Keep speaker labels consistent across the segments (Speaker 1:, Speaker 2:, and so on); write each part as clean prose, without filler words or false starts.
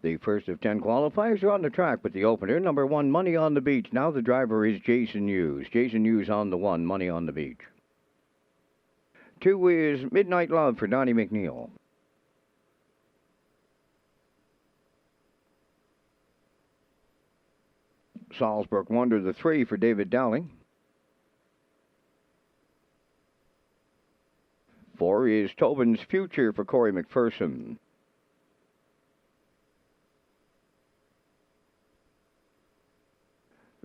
Speaker 1: The first of 10 qualifiers are on the track with the opener, number 1, Money on the Beach. Now the driver is Jason Hughes. Jason Hughes on the 1, Money on the Beach. 2 is Midnight Love for Donnie McNeil. Salzburg Wonder, the 3 for David Dowling. 4 is Tobin's Future for Corey McPherson.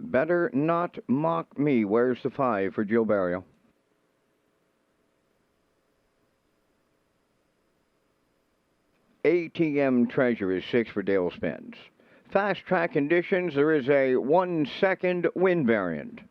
Speaker 1: Better Not Mock Me, Where's the 5 for Joe Barrio. ATM Treasure is 6 for Dale Spence. Fast track conditions, there is a 1-second wind variant.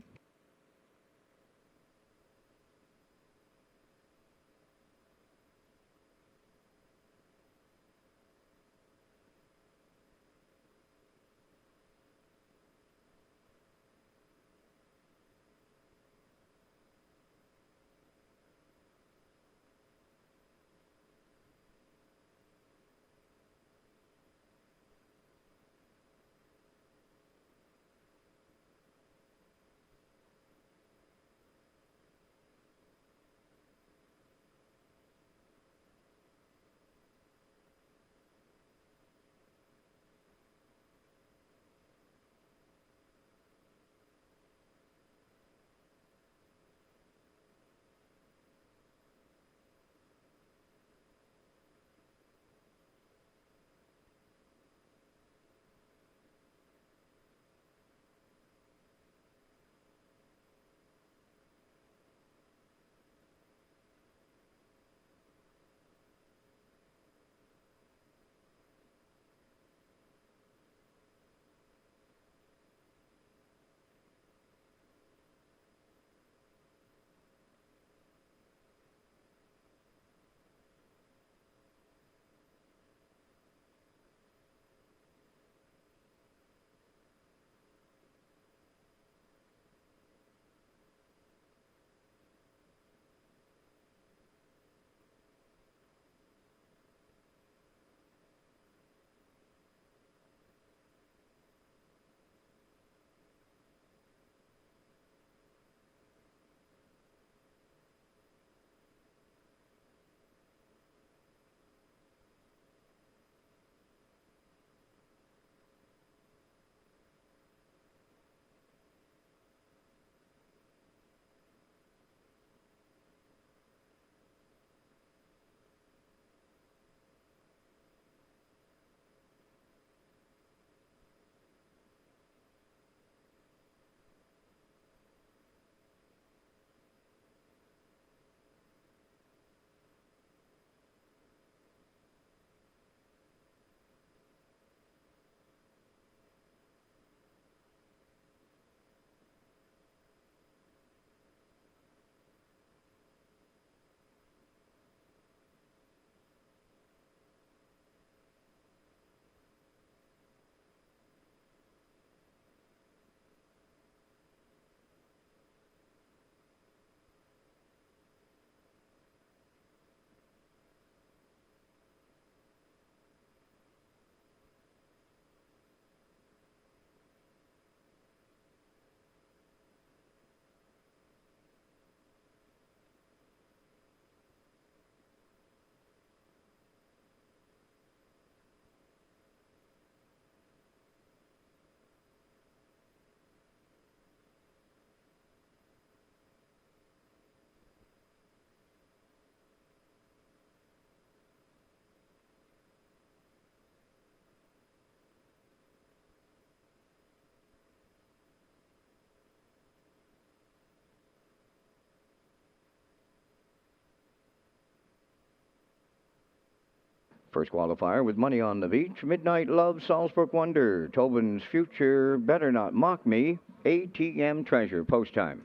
Speaker 1: First qualifier with Money on the Beach, Midnight Love, Salzburg Wonder, Tobin's Future, Better Not Mock Me, ATM Treasure, post time.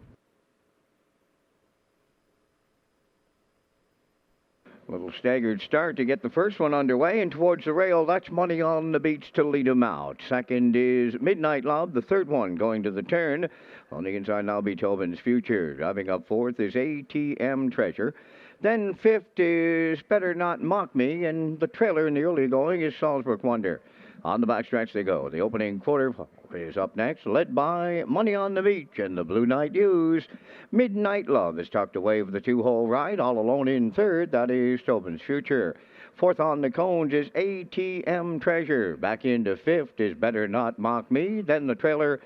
Speaker 1: Little staggered start to get the first one underway, and towards the rail, that's Money on the Beach to lead him out. Second is Midnight Love, the third one going to the turn. On the inside now be Tobin's Future. Driving up fourth is ATM Treasure. Then fifth is Better Not Mock Me, and the trailer in the early going is Salzburg Wonder. On the backstretch they go. The opening quarter is up next, led by Money on the Beach and the Blue Night News. Midnight Love is tucked away with the two-hole ride. All alone in third, that is Tobin's Future. Fourth on the cones is ATM Treasure. Back into fifth is Better Not Mock Me. Then the trailer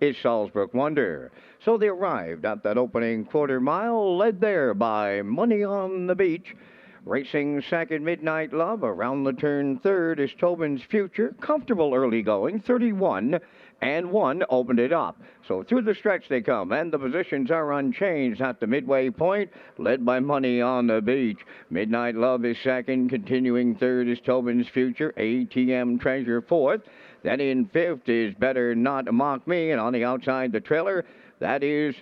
Speaker 1: is Salisbrook Wonder. So they arrived at that opening quarter mile, led there by Money on the Beach. Racing second, Midnight Love. Around the turn third is Tobin's Future. Comfortable early going, 31 and 1 opened it up. So through the stretch they come, and the positions are unchanged at the midway point, led by Money on the Beach. Midnight Love is second, continuing third is Tobin's Future. ATM Treasure fourth. Then in fifth is Better Not Mock Me, and on the outside the trailer, that is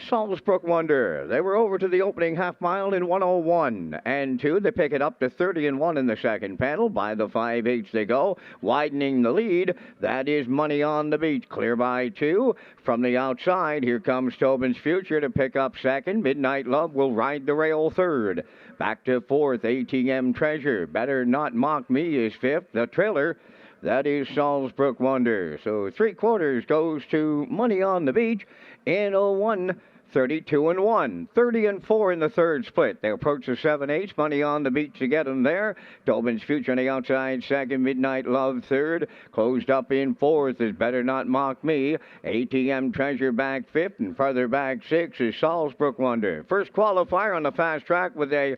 Speaker 1: Salisbrook Wonder. They were over to the opening half mile in 1:01 and 2. They pick it up to 30 and 1 in the second panel. By the 5/8 they go, widening the lead. That is Money on the Beach, clear by 2. From the outside, here comes Tobin's Future to pick up second. Midnight Love will ride the rail third. Back to fourth, ATM Treasure. Better Not Mock Me is fifth. The trailer, that is Salisbrook Wonder. So 3/4 goes to Money on the Beach in 01, 32 and 1, 30 and 4 in the third split. They approach the 7/8. Money on the Beach to get them there. Tobin's Future on the outside second. Midnight Love third. Closed up in fourth is Better Not Mock Me. ATM Treasure back fifth, and farther back sixth is Salisbrook Wonder. First qualifier on the fast track with a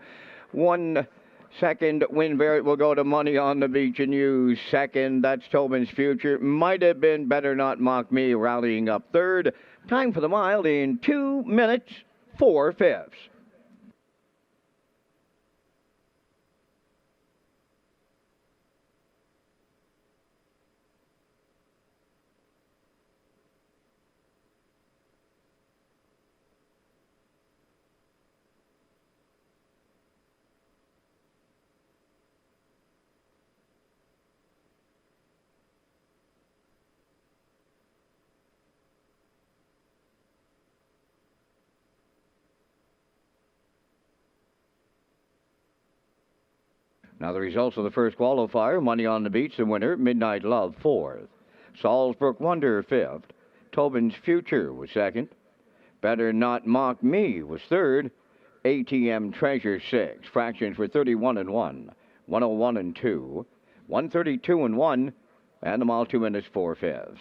Speaker 1: 1-second win variant will go to Money on the Beach and use second. That's Tobin's Future. Might have been Better Not Mock Me rallying up third. Time for the mile in 2 minutes, 4/5. Now the results of the first qualifier: Money on the Beach, the winner; Midnight Love, fourth; Salisbrook Wonder, fifth; Tobin's Future was second; Better Not Mock Me was third; ATM Treasure, sixth. Fractions were 31 and 1, 101 and 2, 132 and 1, and the mile 2 minutes, 4/5.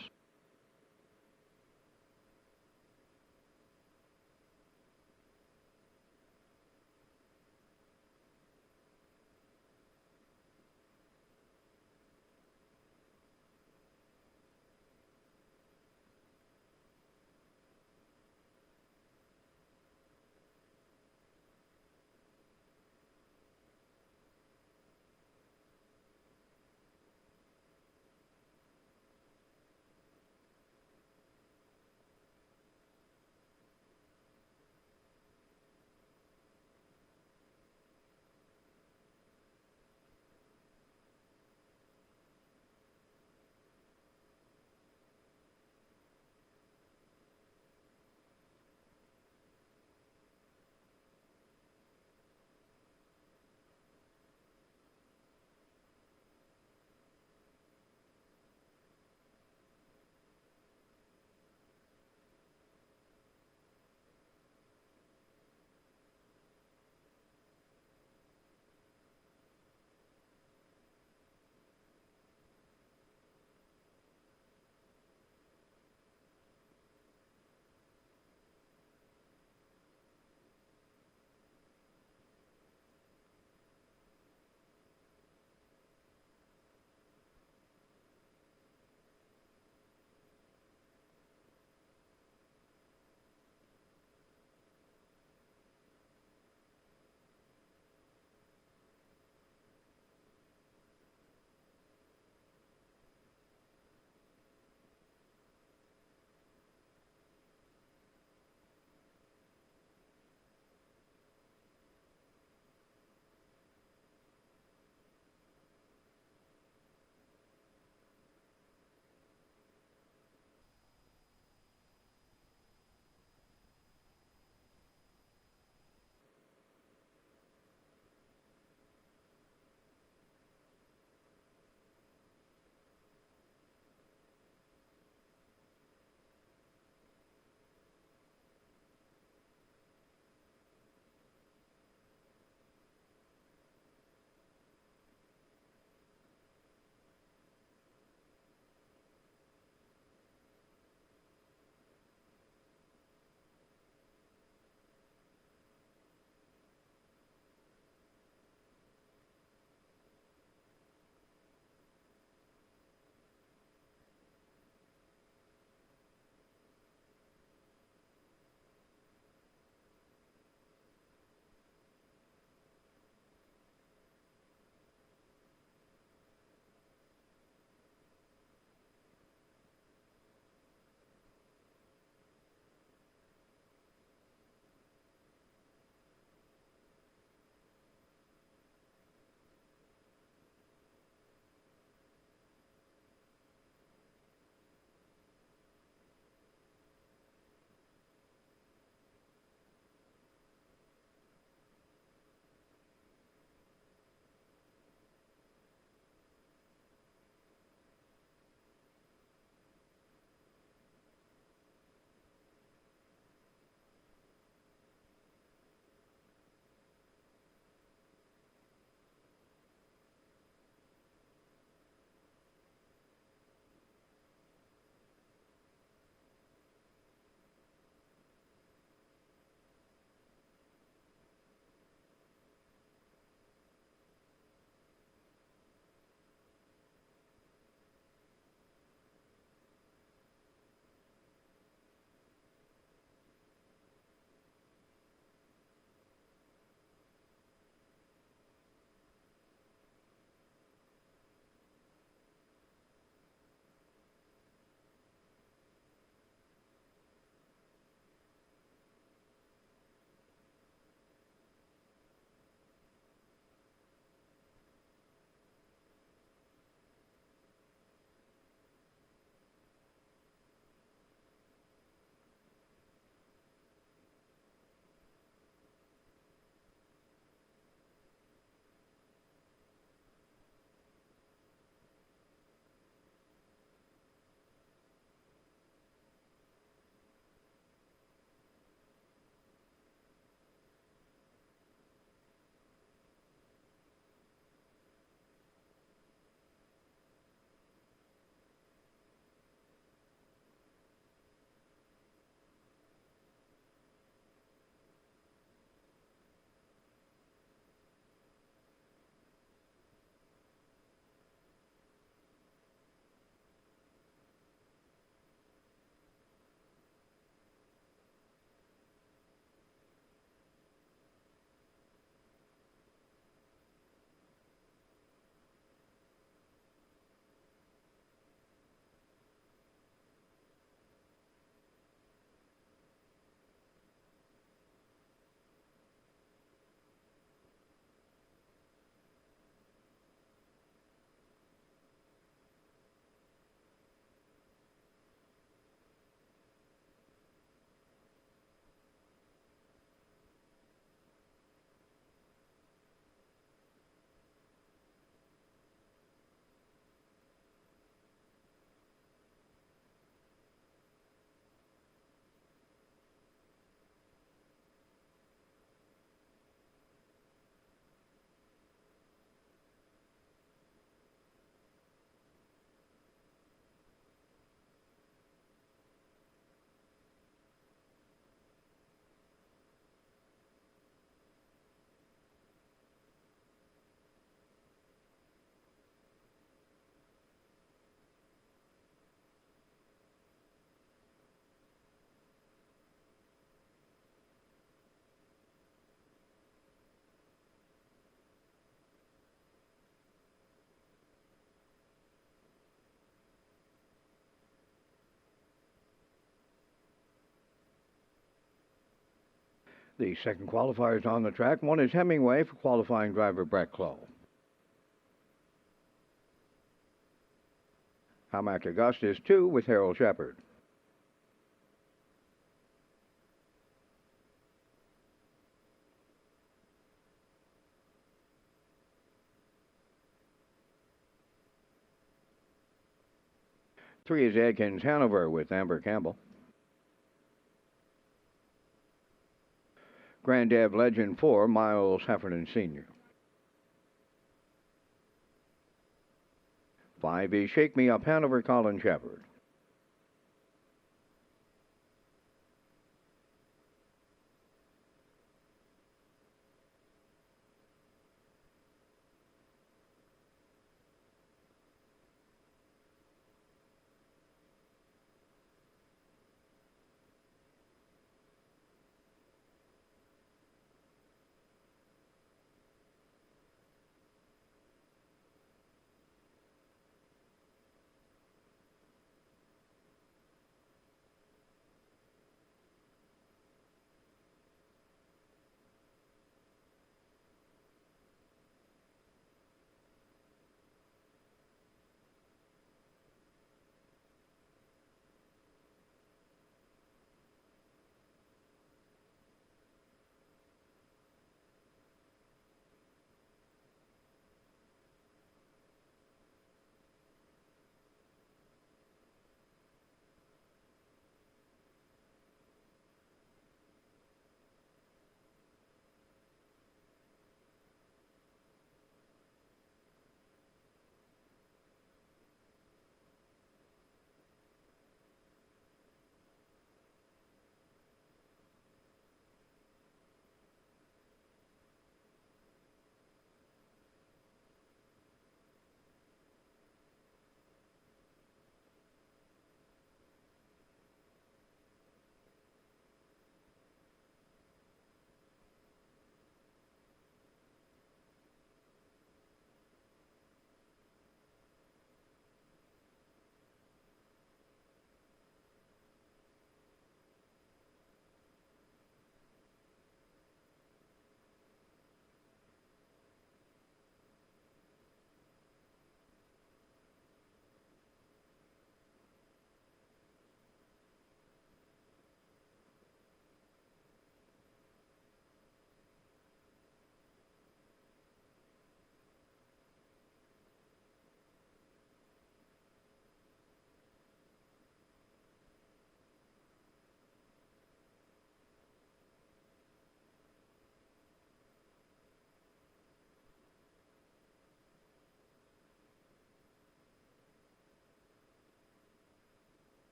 Speaker 1: The second qualifier is on the track. One is Hemingway for qualifying driver Brett Clough. Hamac Augusta is 2 with Harold Shepard. Three is Adkins Hanover with Amber Campbell. Grand Ave Legend 4, Miles Heffernan Sr. 5 is Shake Me Up Hanover, Colin Shepard.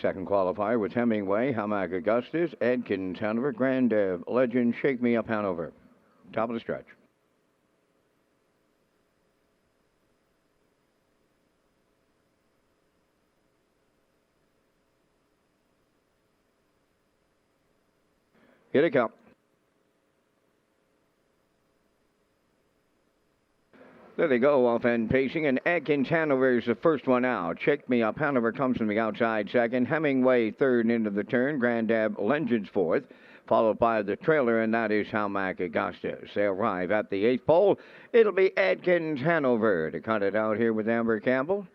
Speaker 1: Second qualifier with Hemingway, Hamac Augustus, Adkins Hanover, Grand Ave Legend, Shake Me Up Hanover. Top of the stretch. Here they come. There they go, off end pacing, and Adkins Hanover is the first one out. Shake Me Up Hanover comes from the outside second. Hemingway third into the turn. Grand Ave Legends fourth, followed by the trailer, and that is Hamac Augustus. They arrive at the 8th pole. It'll be Adkins Hanover to cut it out here with Amber Campbell.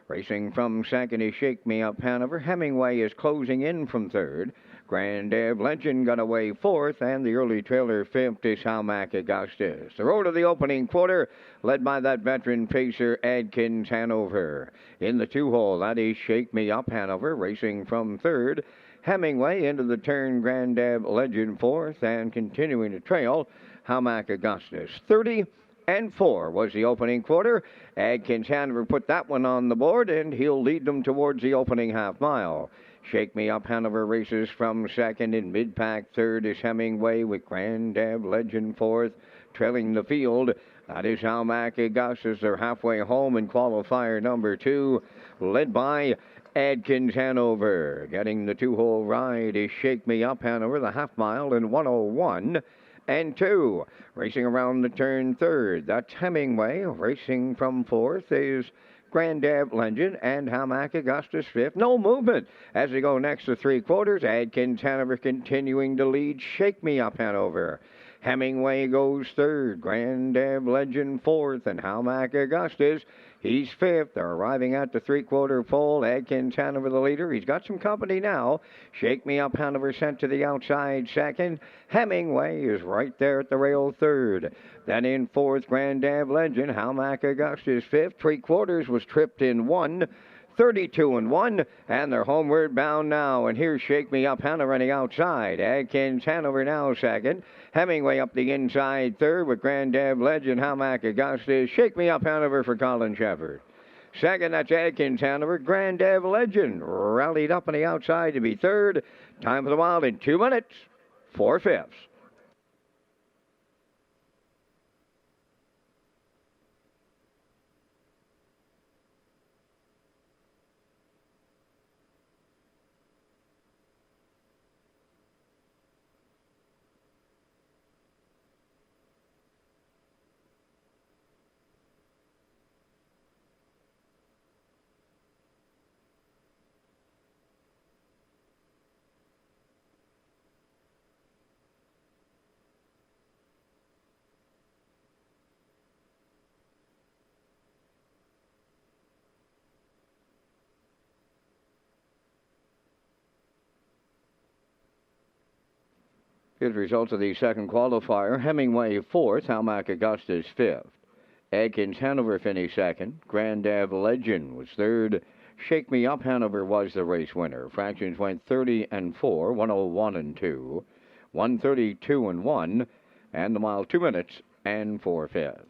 Speaker 1: Racing from second is Shake Me Up Hanover. Hemingway is closing in from third. Grand Ave Legend got away fourth, and the early trailer fifth is Hamac Augustus. The road of the opening quarter, led by that veteran pacer, Adkins Hanover. In the 2-hole, that is Shake Me Up Hanover, racing from third. Hemingway into the turn, Grand Ave Legend fourth, and continuing to trail, Hamac Augustus. 30-4 was the opening quarter. Adkins Hanover put that one on the board, and he'll lead them towards the opening half mile. Shake Me Up Hanover races from second. In mid-pack third is Hemingway with Grand Ave Legend fourth. Trailing the field, that is Hamac Augustus. They're halfway home in qualifier number 2, led by Adkins Hanover. Getting the 2-hole ride is Shake Me Up Hanover, the half mile in 1:01.2. Racing around the turn third, that's Hemingway. Racing from fourth is Grand Ave Legend, and Hamac Augustus fifth. No movement as we go next to three quarters. Adkins Hanover continuing to lead. Shake Me Up Hanover. Hemingway goes third. Grand Ave Legend fourth. And Hamac Augustus, he's fifth. They're arriving at the three-quarter pole. Adkins Hanover the leader. He's got some company now. Shake Me Up Hanover sent to the outside second. Hemingway is right there at the rail third. Then in fourth, Grand Ave Legend. Hamac Augustus fifth. Three quarters was tripped in 1:32-1, and they're homeward bound now. And here's Shake Me Up Hanover on the outside. Adkins Hanover now second. Hemingway up the inside third with Grand Ave Legend. Hamac Augustus. Shake Me Up Hanover for Colin Shepard. Second, that's Adkins Hanover. Grand Ave Legend rallied up on the outside to be third. Time for the Wild in 2 minutes, 4/5. Here's the results of the second qualifier. Hemingway fourth, Hamac Augustus fifth. Adkins Hanover finished second. Grand Ave Legend was third. Shake Me Up Hanover was the race winner. Fractions went 30-4, 101-2, 132-1, and the mile 2 minutes and 4/5.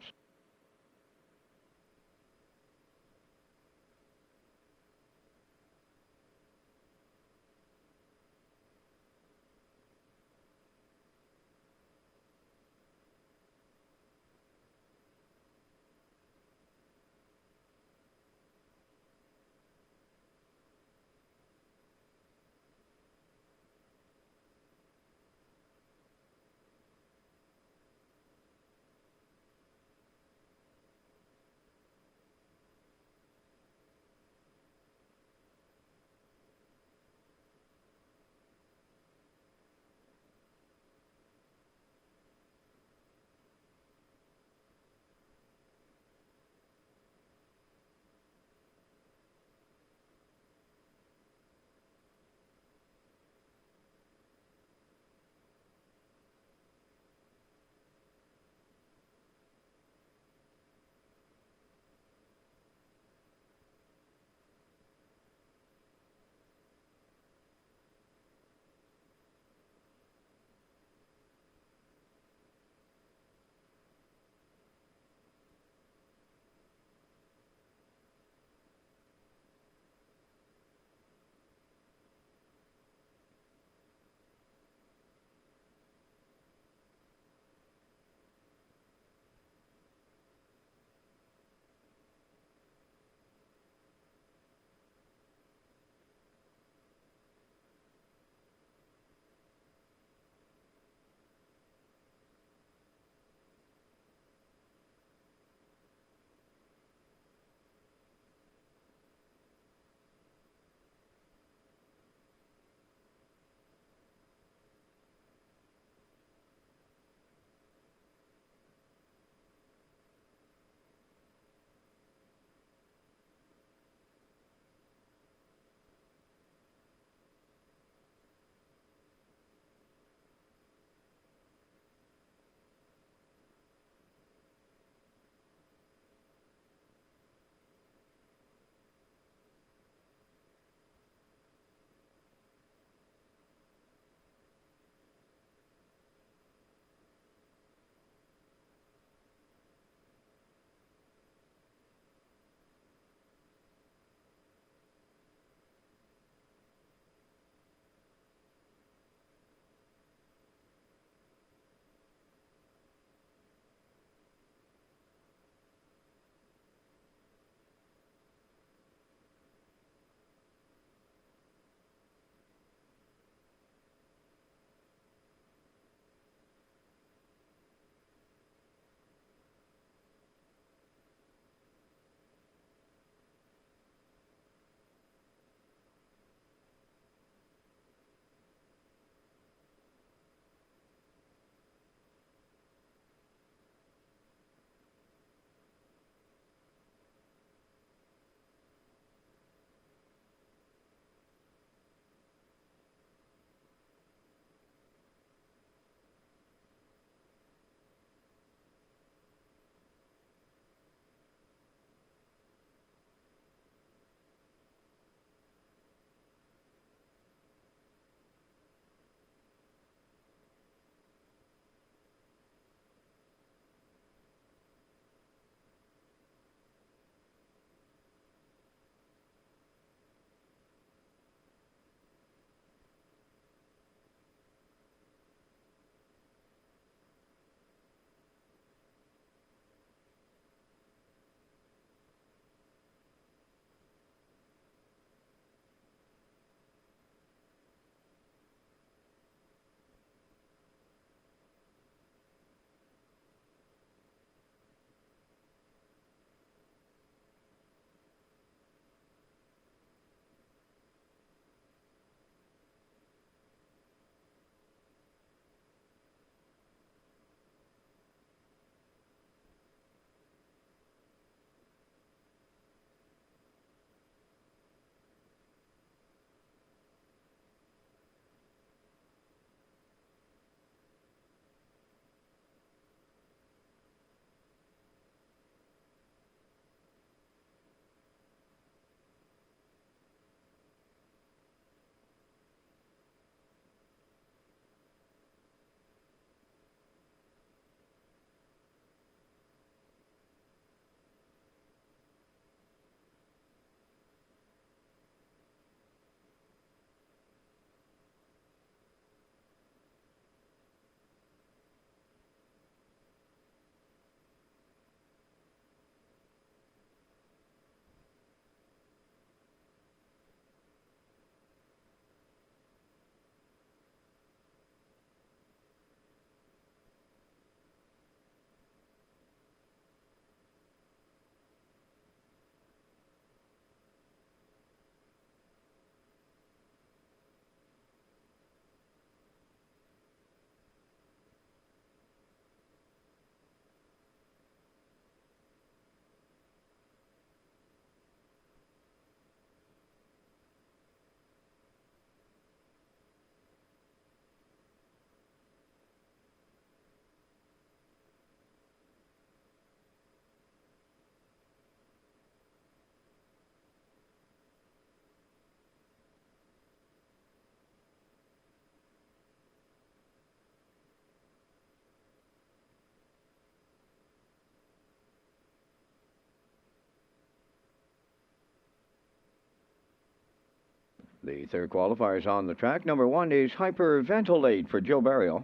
Speaker 1: The third qualifier is on the track. Number 1 is Hyperventilate for Joe Burial.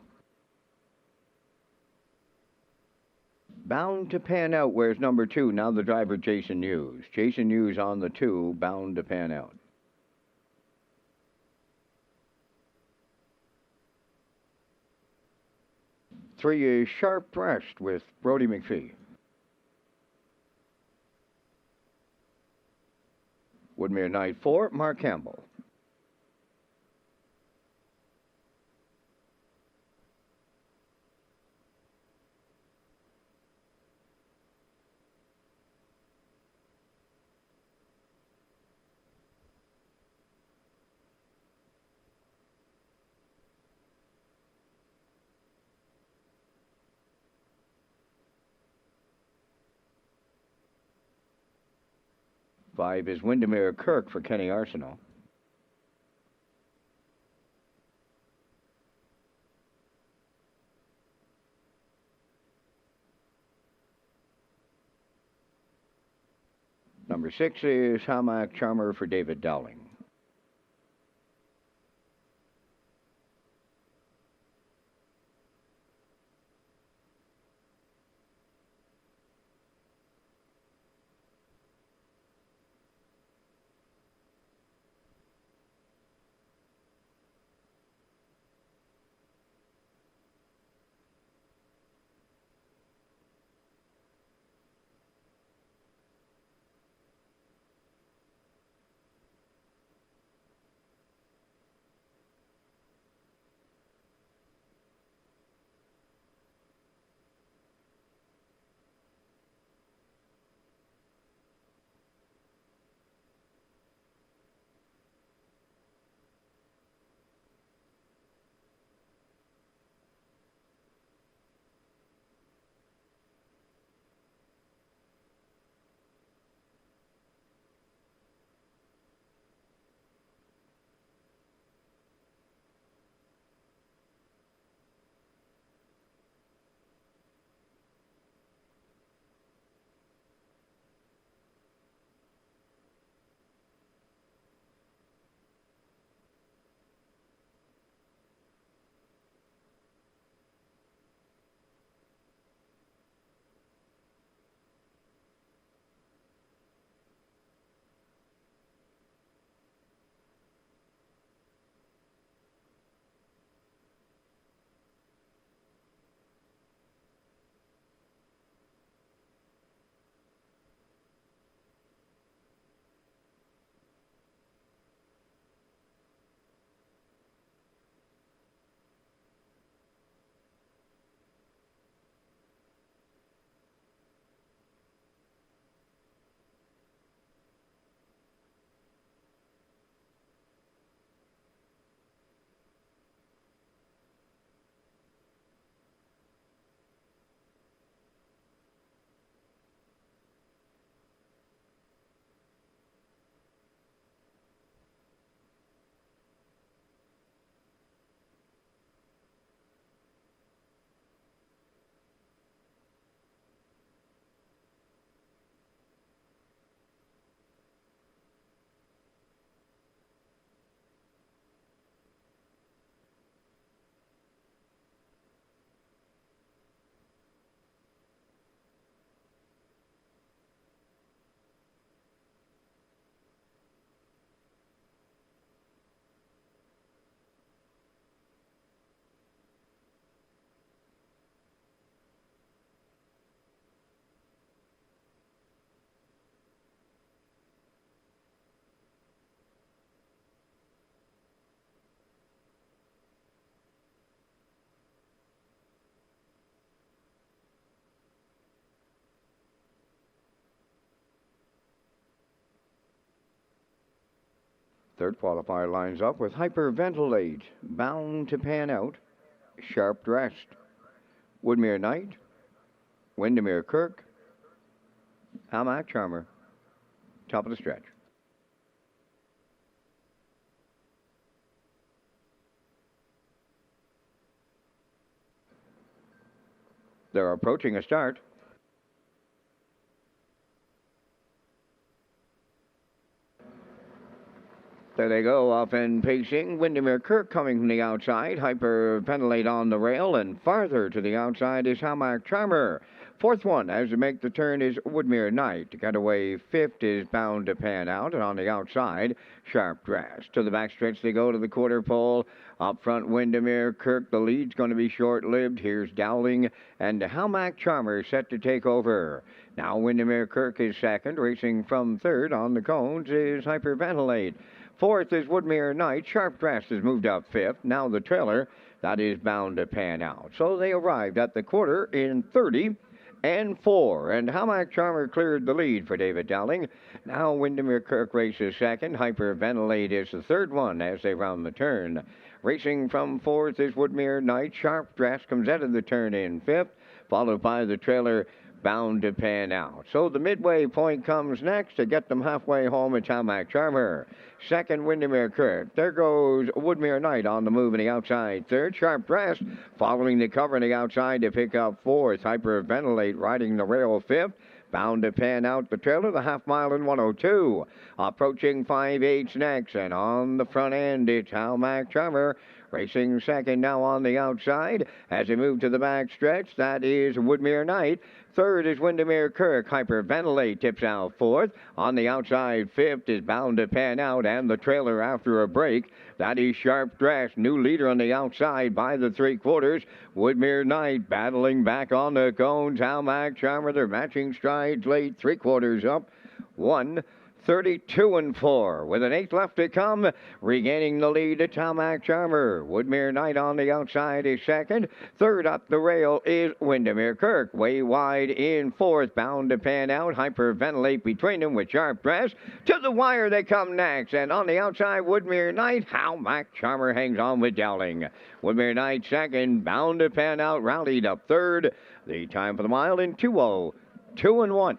Speaker 1: Bound to Pan Out, where's number 2? Now the driver, Jason Hughes. Jason Hughes on the 2, Bound to Pan Out. 3 is Sharp Dressed with Brody McPhee. Woodmere Night 4, Mark Campbell. Five is Windermere Kirk for Kenny Arsenault. Number 6 is Hamac Charmer for David Dowling. Third qualifier lines up with Hyperventilate, Bound to Pan Out, Sharp Dressed, Woodmere Night, Windermere Kirk, Hamac Charmer. Top of the stretch. They're approaching a start. There they go, off and pacing. Windermere Kirk coming from the outside. Hyperventilate on the rail, and farther to the outside is Hamac Charmer. Fourth one, as they make the turn, is Woodmere Knight. To get away, fifth is Bound to Pan Out, and on the outside, Sharp Dress. To the backstretch they go to the quarter pole. Up front, Windermere Kirk. The lead's going to be short-lived. Here's Dowling, and Hamac Charmer set to take over. Now Windermere Kirk is second. Racing from third on the cones is Hyperventilate. Fourth is Woodmere Knight. Sharp Dress has moved up fifth. Now the trailer, that is Bound to Pan Out. So they arrived at the quarter in 30 and 4. And Hamac Charmer cleared the lead for David Dowling. Now Windermere Kirk races second. Hyperventilate is the third one as they round the turn. Racing from fourth is Woodmere Knight. Sharp Dress comes out of the turn in fifth, followed by the trailer Bound to Pan Out. So the midway point comes next. To get them halfway home, it's Hamac Charmer. Second, Windermere Kirk. There goes Woodmere Knight on the move in the outside. Third, Sharp Dress following the cover in the outside to pick up fourth. Hyperventilate riding the rail fifth. Bound to Pan Out the trailer, the half mile in 102. Approaching 5/8 next, and on the front end, it's Hamac Charmer. Racing second now on the outside. As they move to the back stretch, that is Woodmere Knight. Third is Windermere Kirk. Hyperventilate tips out fourth. On the outside, fifth is Bound to Pan Out, and the trailer after a break. That is Sharp Dress, new leader on the outside by the three-quarters. Woodmere Knight battling back on the cones. Hamac Charmer, their matching strides late, three-quarters up. 1:32 and 4. With an eighth left to come, regaining the lead, it's Hamac Charmer. Woodmere Knight on the outside is second. Third up the rail is Windermere Kirk. Way wide in fourth, Bound to Pan Out. Hyperventilate between them with Sharp Dress. To the wire they come next, and on the outside, Woodmere Knight. Hamac Charmer hangs on with Dowling. Woodmere Knight second, Bound to Pan Out rallied up third. The time for the mile in 2:02 and 1.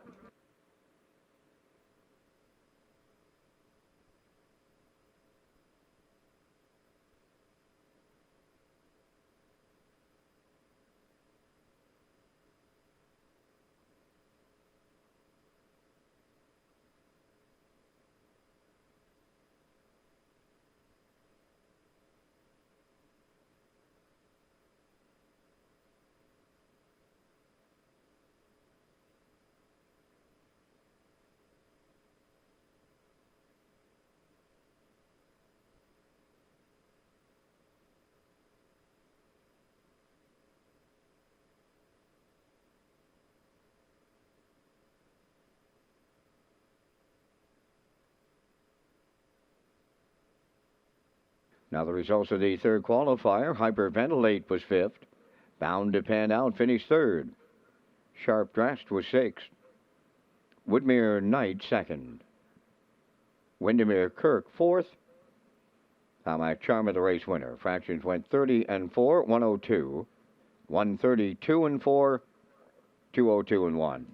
Speaker 1: Now the results of the third qualifier. Hyperventilate was fifth. Bound to Pan Out finished third. Sharp Dress was sixth. Woodmere Knight second. Windermere Kirk fourth. Hamac Charmer the race winner. Fractions went 30 and 4, 102. 132 and 4, 202 and 1.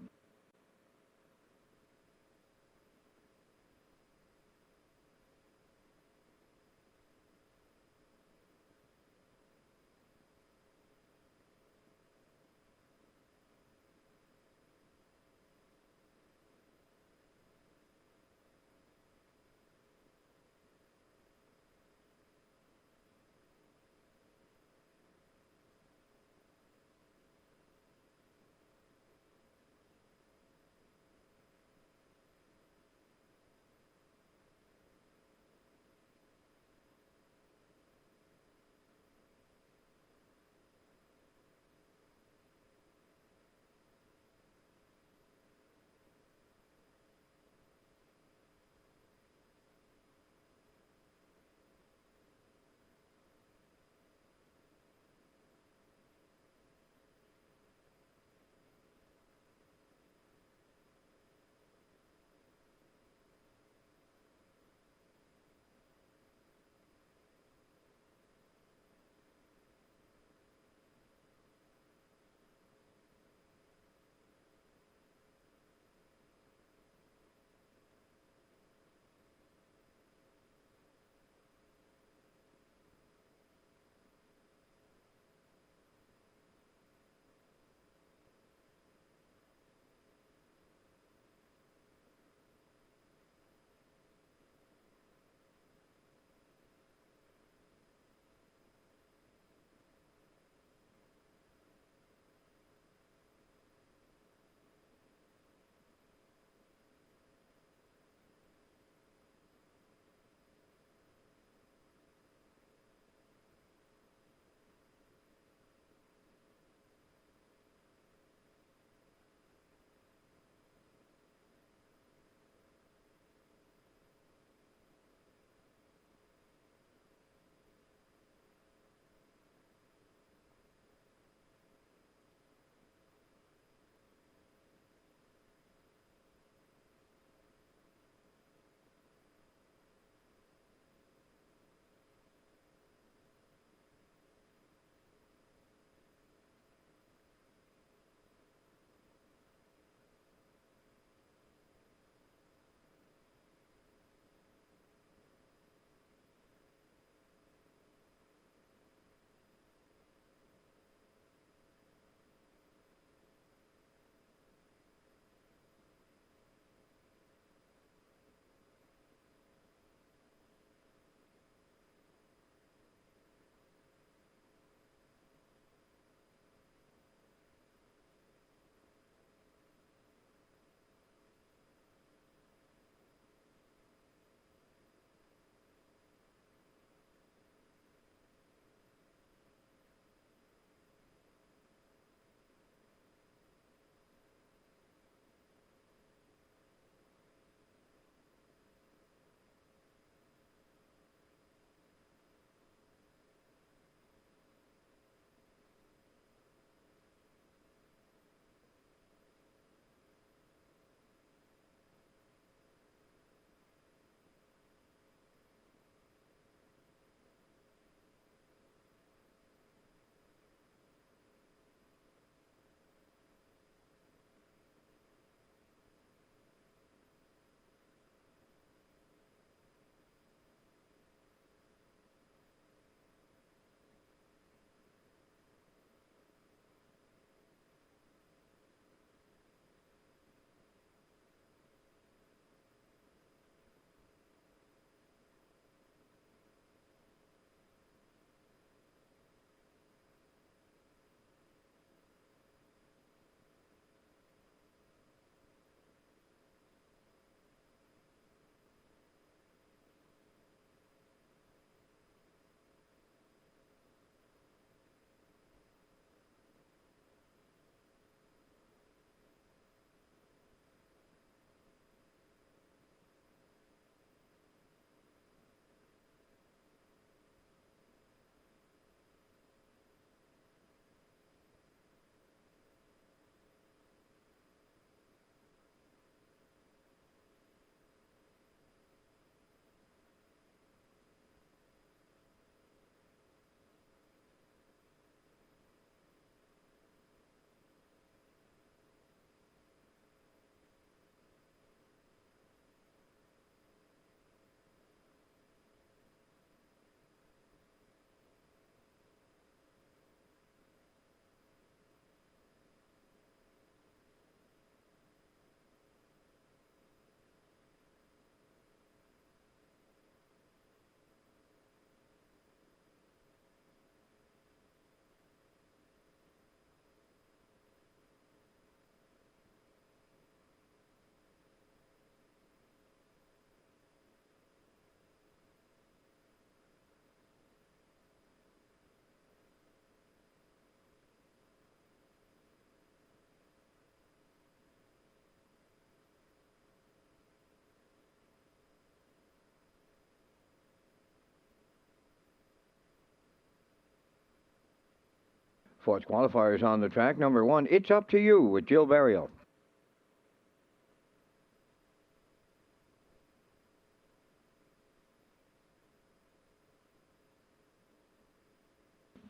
Speaker 1: Fourth qualifiers on the track. Number 1, It's Up to You with Jill Burial.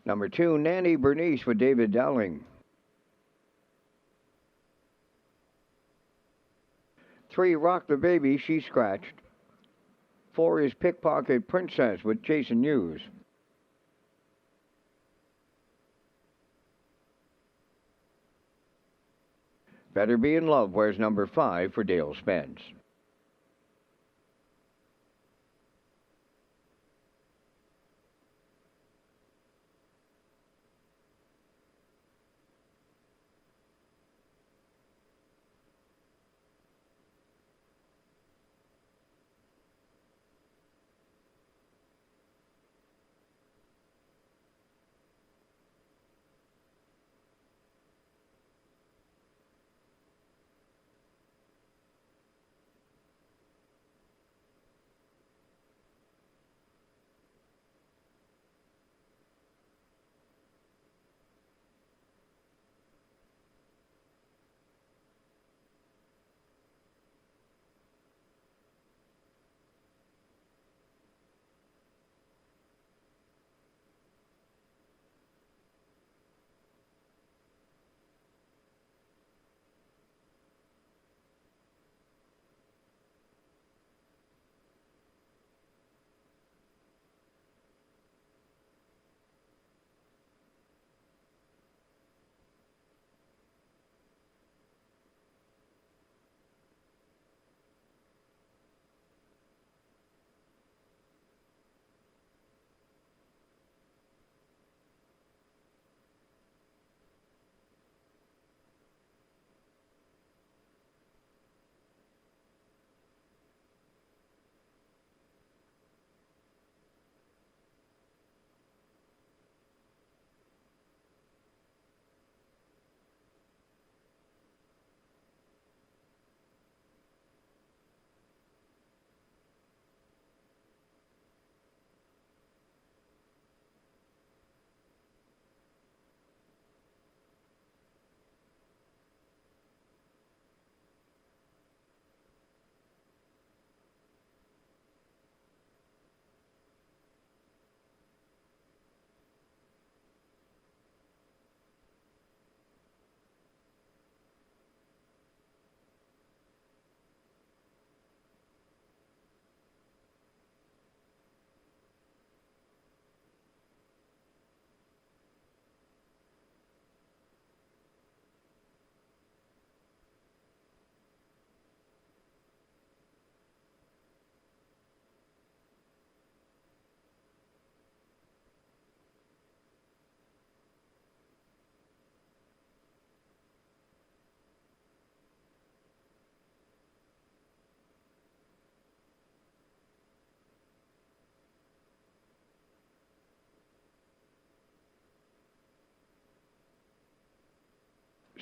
Speaker 1: Number 2, Nanny Bernice with David Dowling. 3, Rock the Baby, She Scratched. 4 is Pickpocket Princess with Jason Hughes. Better Be in Love wears number 5 for Dale Spence.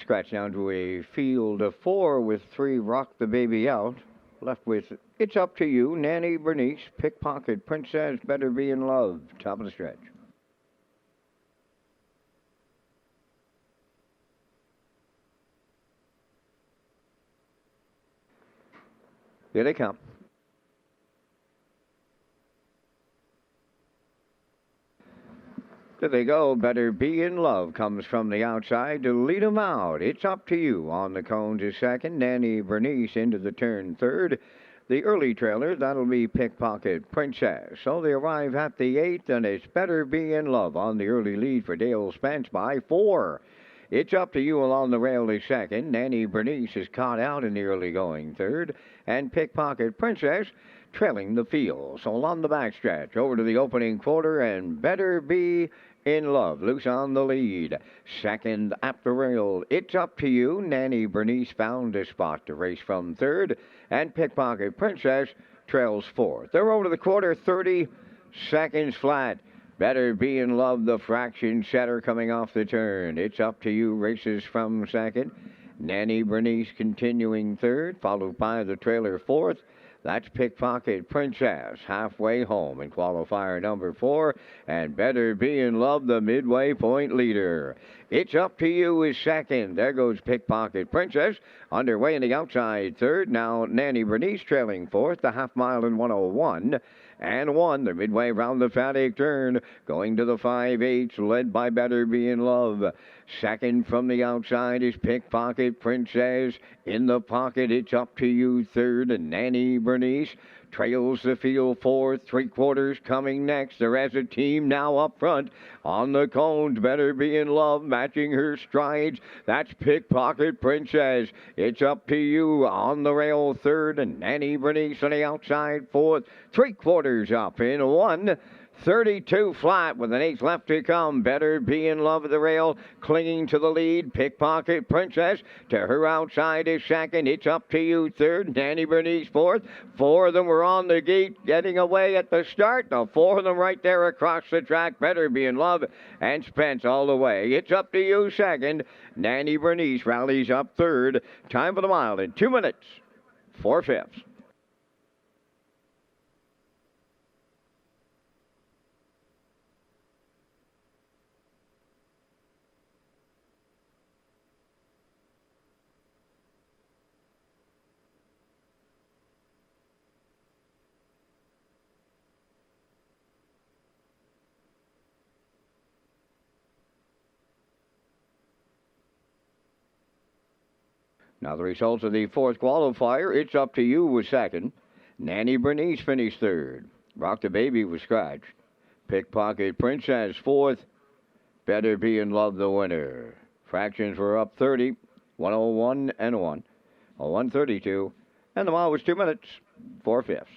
Speaker 1: Scratch down to a field of 4 with 3, Rock the Baby out. Left with It's Up to You, Nanny Bernice, Pickpocket Princess, Better Be in Love. Top of the stretch. Here they come. There they go. Better Be in Love comes from the outside to lead them out. It's Up to You on the cones is second. Nanny Bernice into the turn third. The early trailer, that'll be Pickpocket Princess. So they arrive at the 8th, and it's Better Be in Love on the early lead for Dale Spence by 4. It's Up to You along the rail is second. Nanny Bernice is caught out in the early going third. And Pickpocket Princess trailing the field. So along the backstretch, over to the opening quarter, and Better Be in Love, loose on the lead. Second up the rail, It's Up to You. Nanny Bernice found a spot to race from third. And Pickpocket Princess trails fourth. They're over to the quarter, 30 seconds flat. Better Be in Love, the fraction setter coming off the turn. It's Up to You races from second. Nanny Bernice continuing third, followed by the trailer fourth. That's Pickpocket Princess, halfway home in qualifier number 4, and Better Be in Love, the midway point leader. It's Up to You is second. There goes Pickpocket Princess. Underway in the outside third. Now Nanny Bernice trailing fourth, the half mile in 1:01. And 1, the midway round the paddock turn, going to the 5/8, led by Better Be in Love. Second from the outside is Pickpocket Princess. In the pocket, it's Up to You third, and Nanny Bernice trails the field fourth. 3/4 coming next. There as a team now up front on the cones. Better Be in Love matching her strides. That's Pickpocket Princess. It's Up to You on the rail third, and Nanny Bernice on the outside fourth. 3/4 up in 1:32 flat with an eighth left to come. Better Be in Love at the rail, clinging to the lead. Pickpocket Princess to her outside is second. It's Up to You third. Nanny Bernice fourth. 4 of them were on the gate, getting away at the start. Now 4 of them right there across the track. Better Be in Love and Spence all the way. It's Up to You second. Nanny Bernice rallies up third. Time for the mile in 2 minutes, 4/5. Now the results of the fourth qualifier. It's Up to You was second. Nanny Bernice finished third. Rock the Baby was scratched. Pickpocket Princess fourth. Better Be in Love the winner. Fractions were up 30. 1:01 and 1. 1:32. And the mile was 2 minutes, 4/5.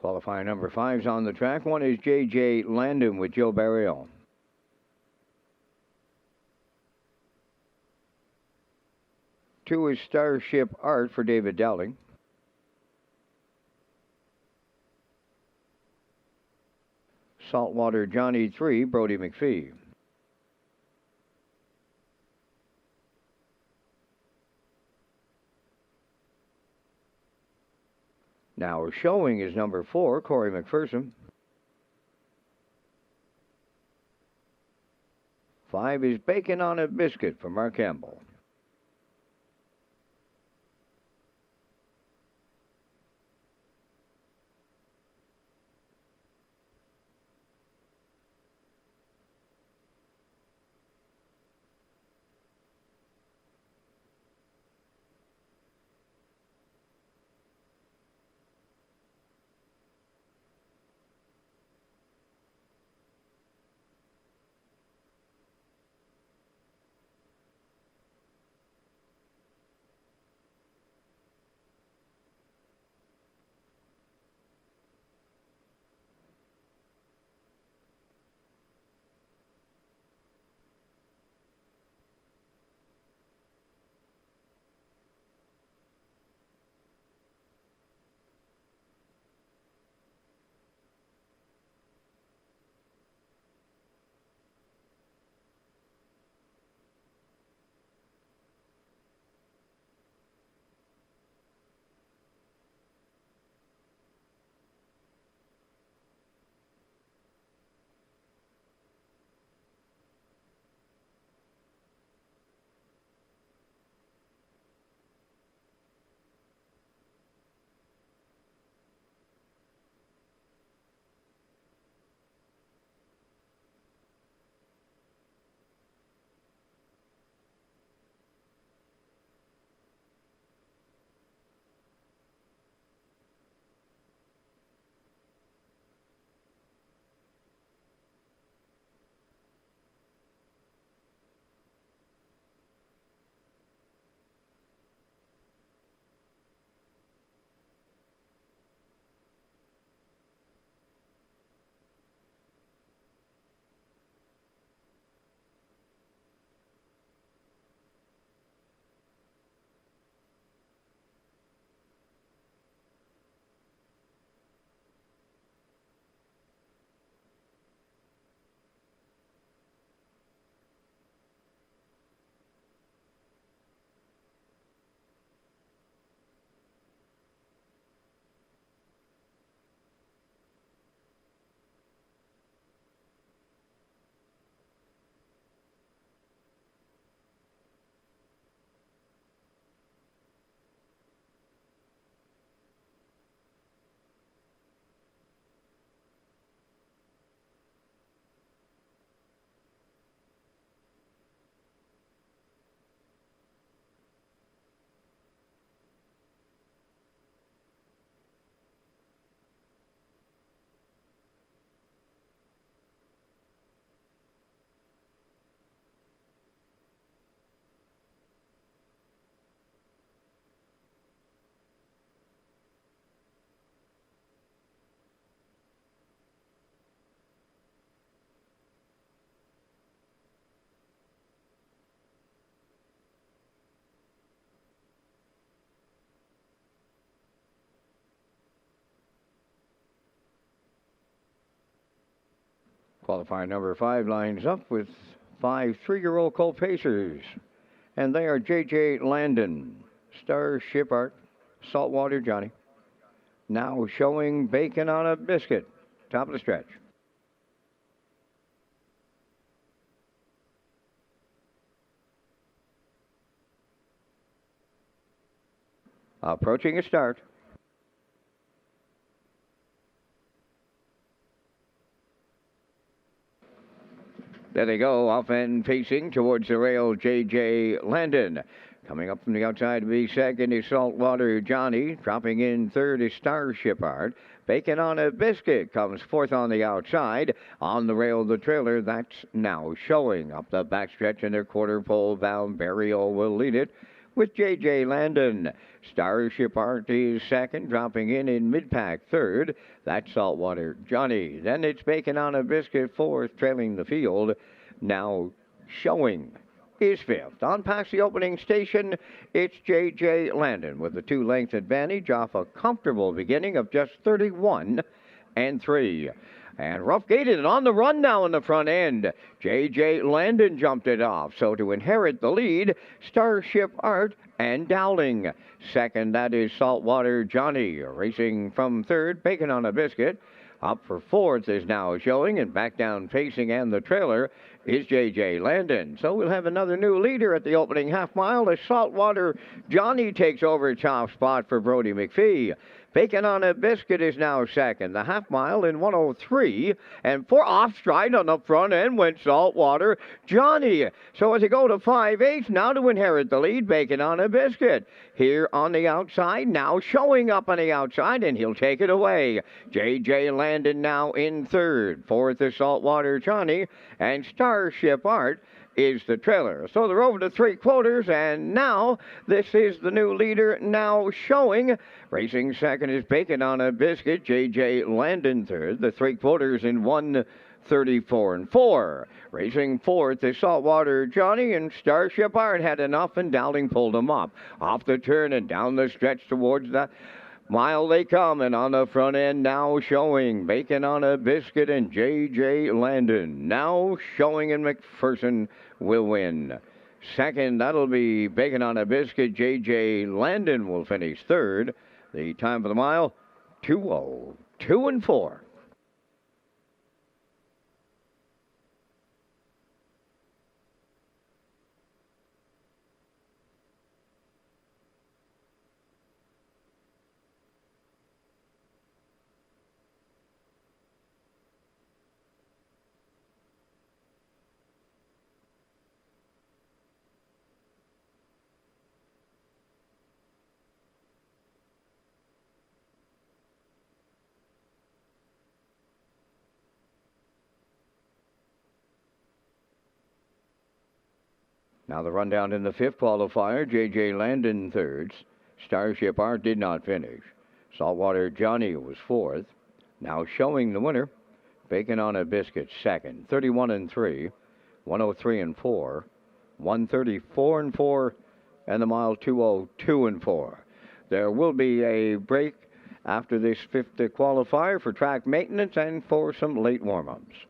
Speaker 1: Qualifier number 5's on the track. One is J.J. Landon with Joe Barrio. 2 is Starship Art for David Dowling. Saltwater Johnny 3, Brody McPhee. Now showing is number 4, Corey McPherson. 5 is Bacon on a Biscuit for Mark Campbell. Qualifier number 5 lines up with 5 3-year-old colt pacers. And they are J.J. Landon, Starship Art, Saltwater Johnny. Now showing Bacon on a Biscuit. Top of the stretch. Approaching a start. There they go, off and facing towards the rail, J.J. Landon. Coming up from the outside to be second is Saltwater Johnny. Dropping in third is Starship Art. Bacon on a Biscuit comes fourth on the outside. On the rail, the trailer, that's now showing. Up the backstretch in their quarter pole bound. Barrio will lead it. with J.J. Landon. Starship Art is second, dropping in mid-pack third. That's Saltwater Johnny. Then it's Bacon on a Biscuit fourth, trailing the field. Now Showing is fifth. On past the opening station, it's J.J. Landon with a 2-length advantage off a comfortable beginning of just 31 and 3. And Rough Gated on the run now in the front end. J.J. Landon jumped it off. So to inherit the lead, Starship Art and Dowling. Second, that is Saltwater Johnny. Racing from third, Bacon on a Biscuit. Up for fourth is now Showing, and back down facing and the trailer is J.J. Landon. So we'll have another new leader at the opening half mile as Saltwater Johnny takes over top spot for Brody McPhee. Bacon on a Biscuit is now second. The half mile in 1:03 and 4 off stride on the front end went Saltwater Johnny. So as they go to 5/8 now to inherit the lead, Bacon on a Biscuit. Here on the outside, now Showing up on the outside, and he'll take it away. J.J. Landon now in third. Fourth is Saltwater Johnny, and Starship Art is the trailer. So they're over to 3/4, and now this is the new leader, now Showing. Racing second is Bacon on a Biscuit. J.J. Landon third. The 3/4 in 1:34 and 4. Racing fourth is Saltwater Johnny, and Starship Art had enough, and Dowling pulled him up. Off the turn and down the stretch towards the mile they come, and on the front end now Showing. Bacon on a Biscuit and J.J. Landon. Now Showing and McPherson will win. Second, that'll be Bacon on a Biscuit. J.J. Landon will finish third. The time for the mile, 2:02 and 4. Now the rundown in the fifth qualifier, J.J. Landon thirds. Starship Art did not finish. Saltwater Johnny was fourth. Now Showing the winner. Bacon on a Biscuit second. 31 and 3. 1:03 and 4. 1:34 and 4. And the mile 2:02 and 4. There will be a break after this fifth qualifier for track maintenance and for some late warm-ups.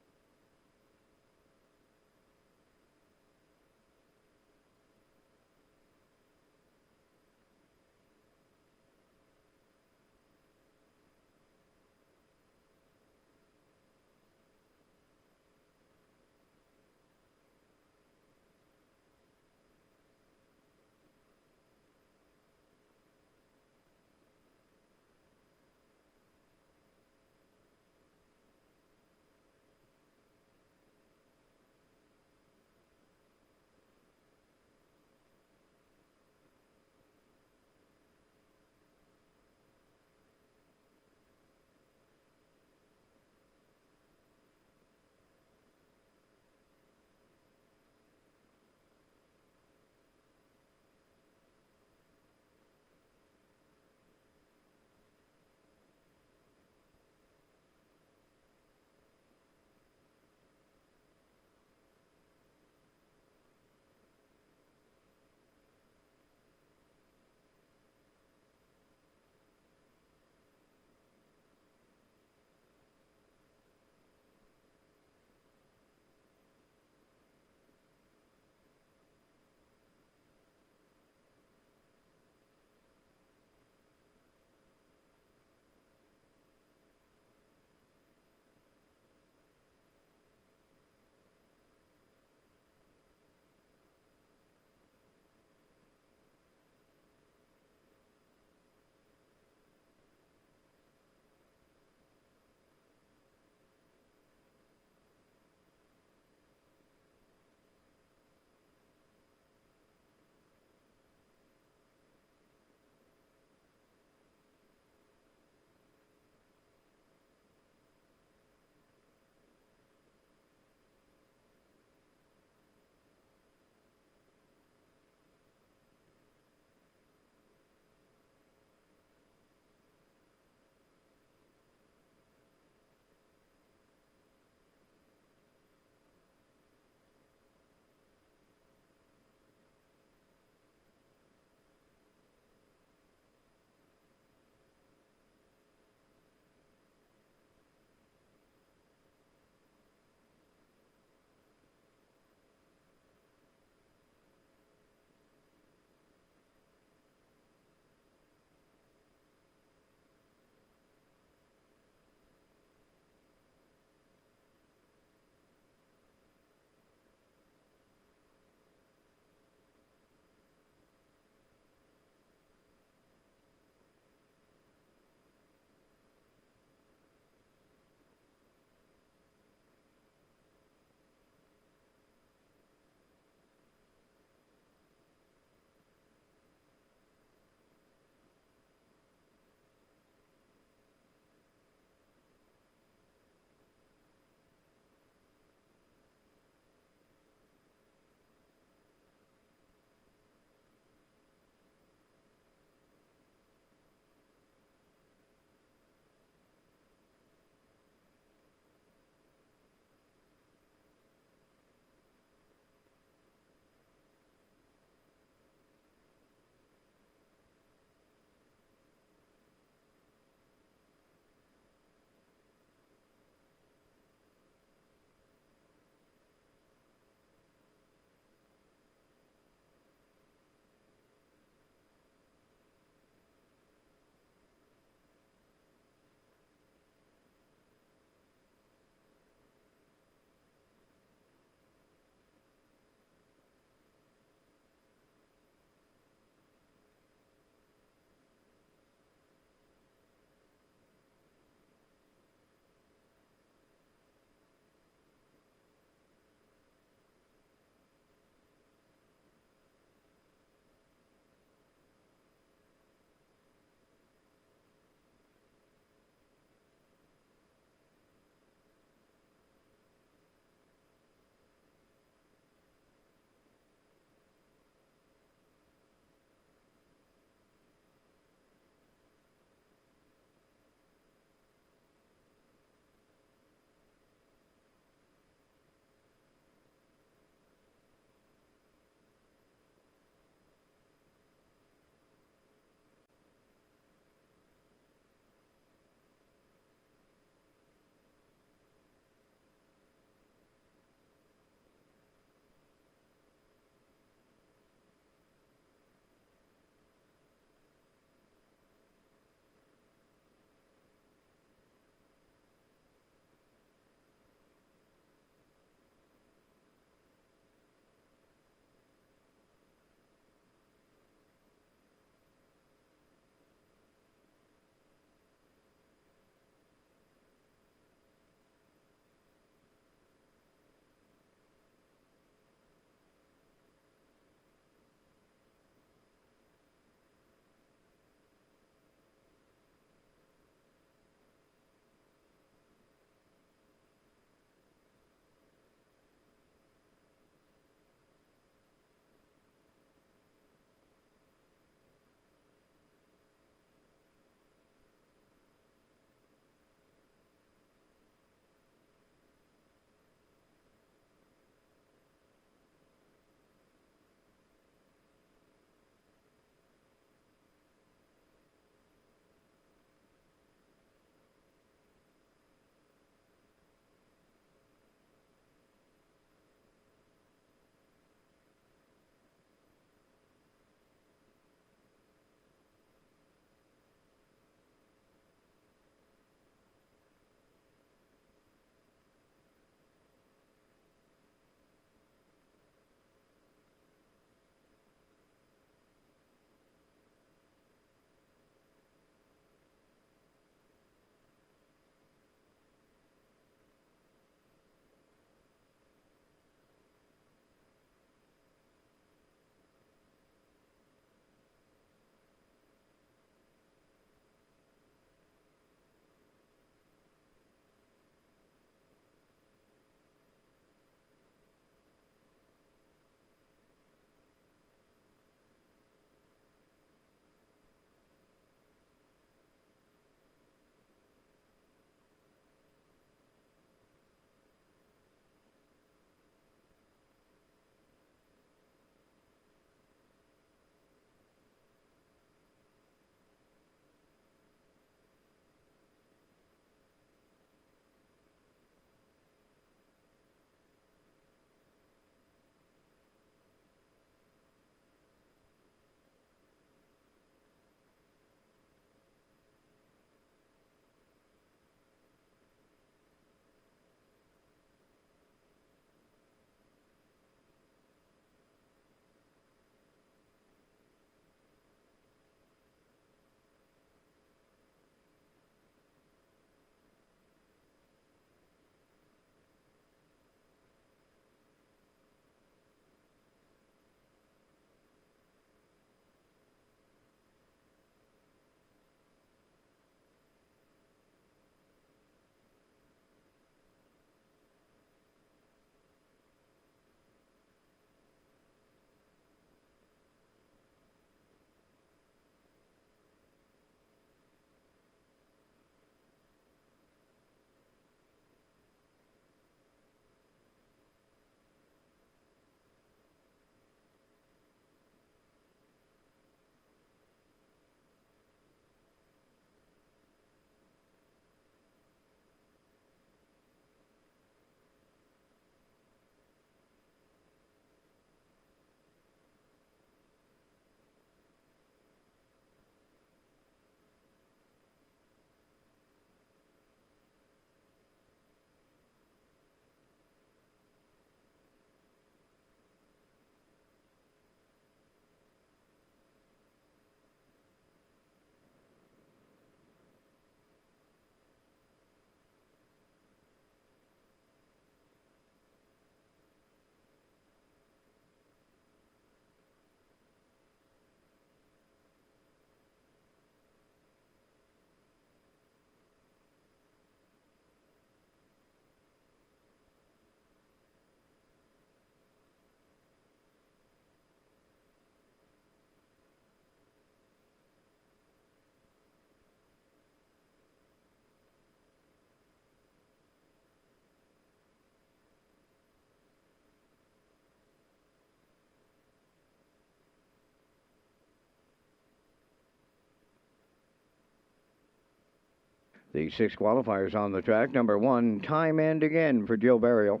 Speaker 1: The 6 qualifiers on the track. Number 1, Time and Again for Joe Burial.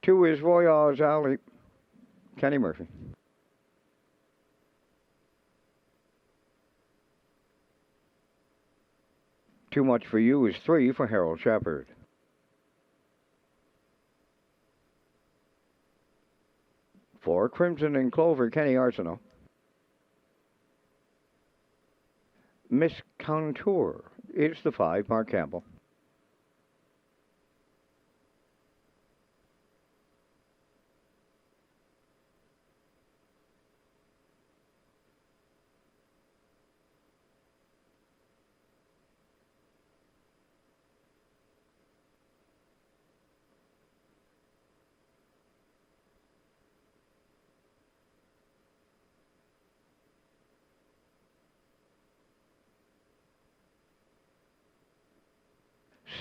Speaker 1: 2 is Royale's Alley, Kenny Murphy. Too Much for You is 3 for Harold Shepard. 4, Crimson and Clover, Kenny Arsenault. Miss Contour is the 5, Mark Campbell.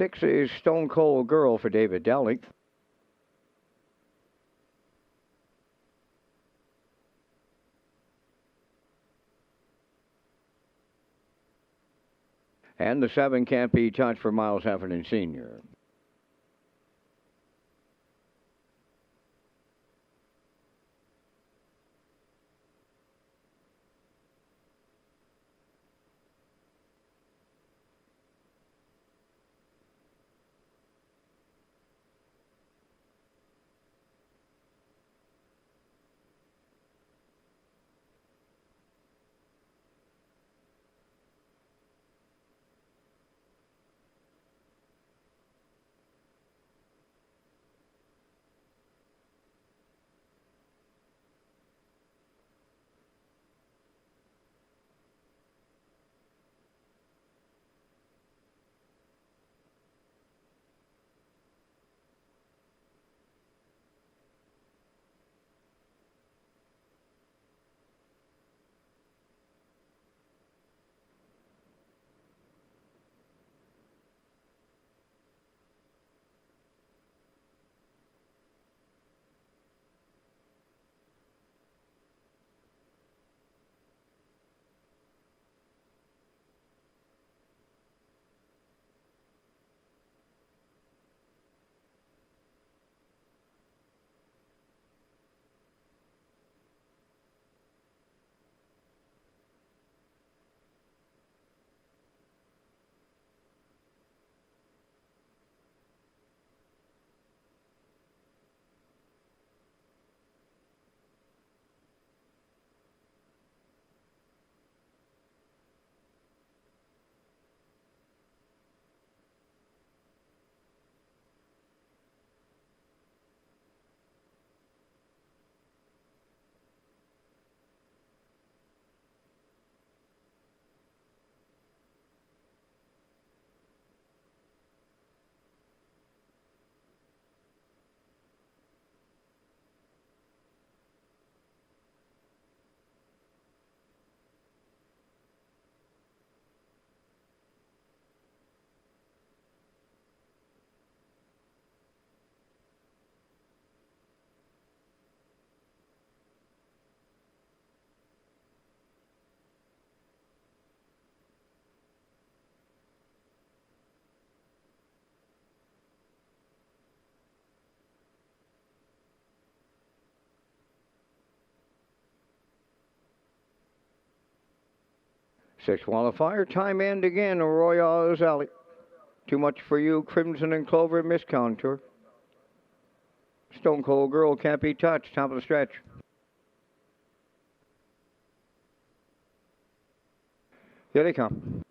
Speaker 1: Six is Stone Cold Girl for David Daly. And the 7 Can't Be Touched for Miles Heffernan Sr. Six qualifier, Time and Again, Royale's Alley. Too Much for You, Crimson and Clover, Miss Contour. Stone Cold Girl, Can't Be Touched, top of the stretch. Here they come.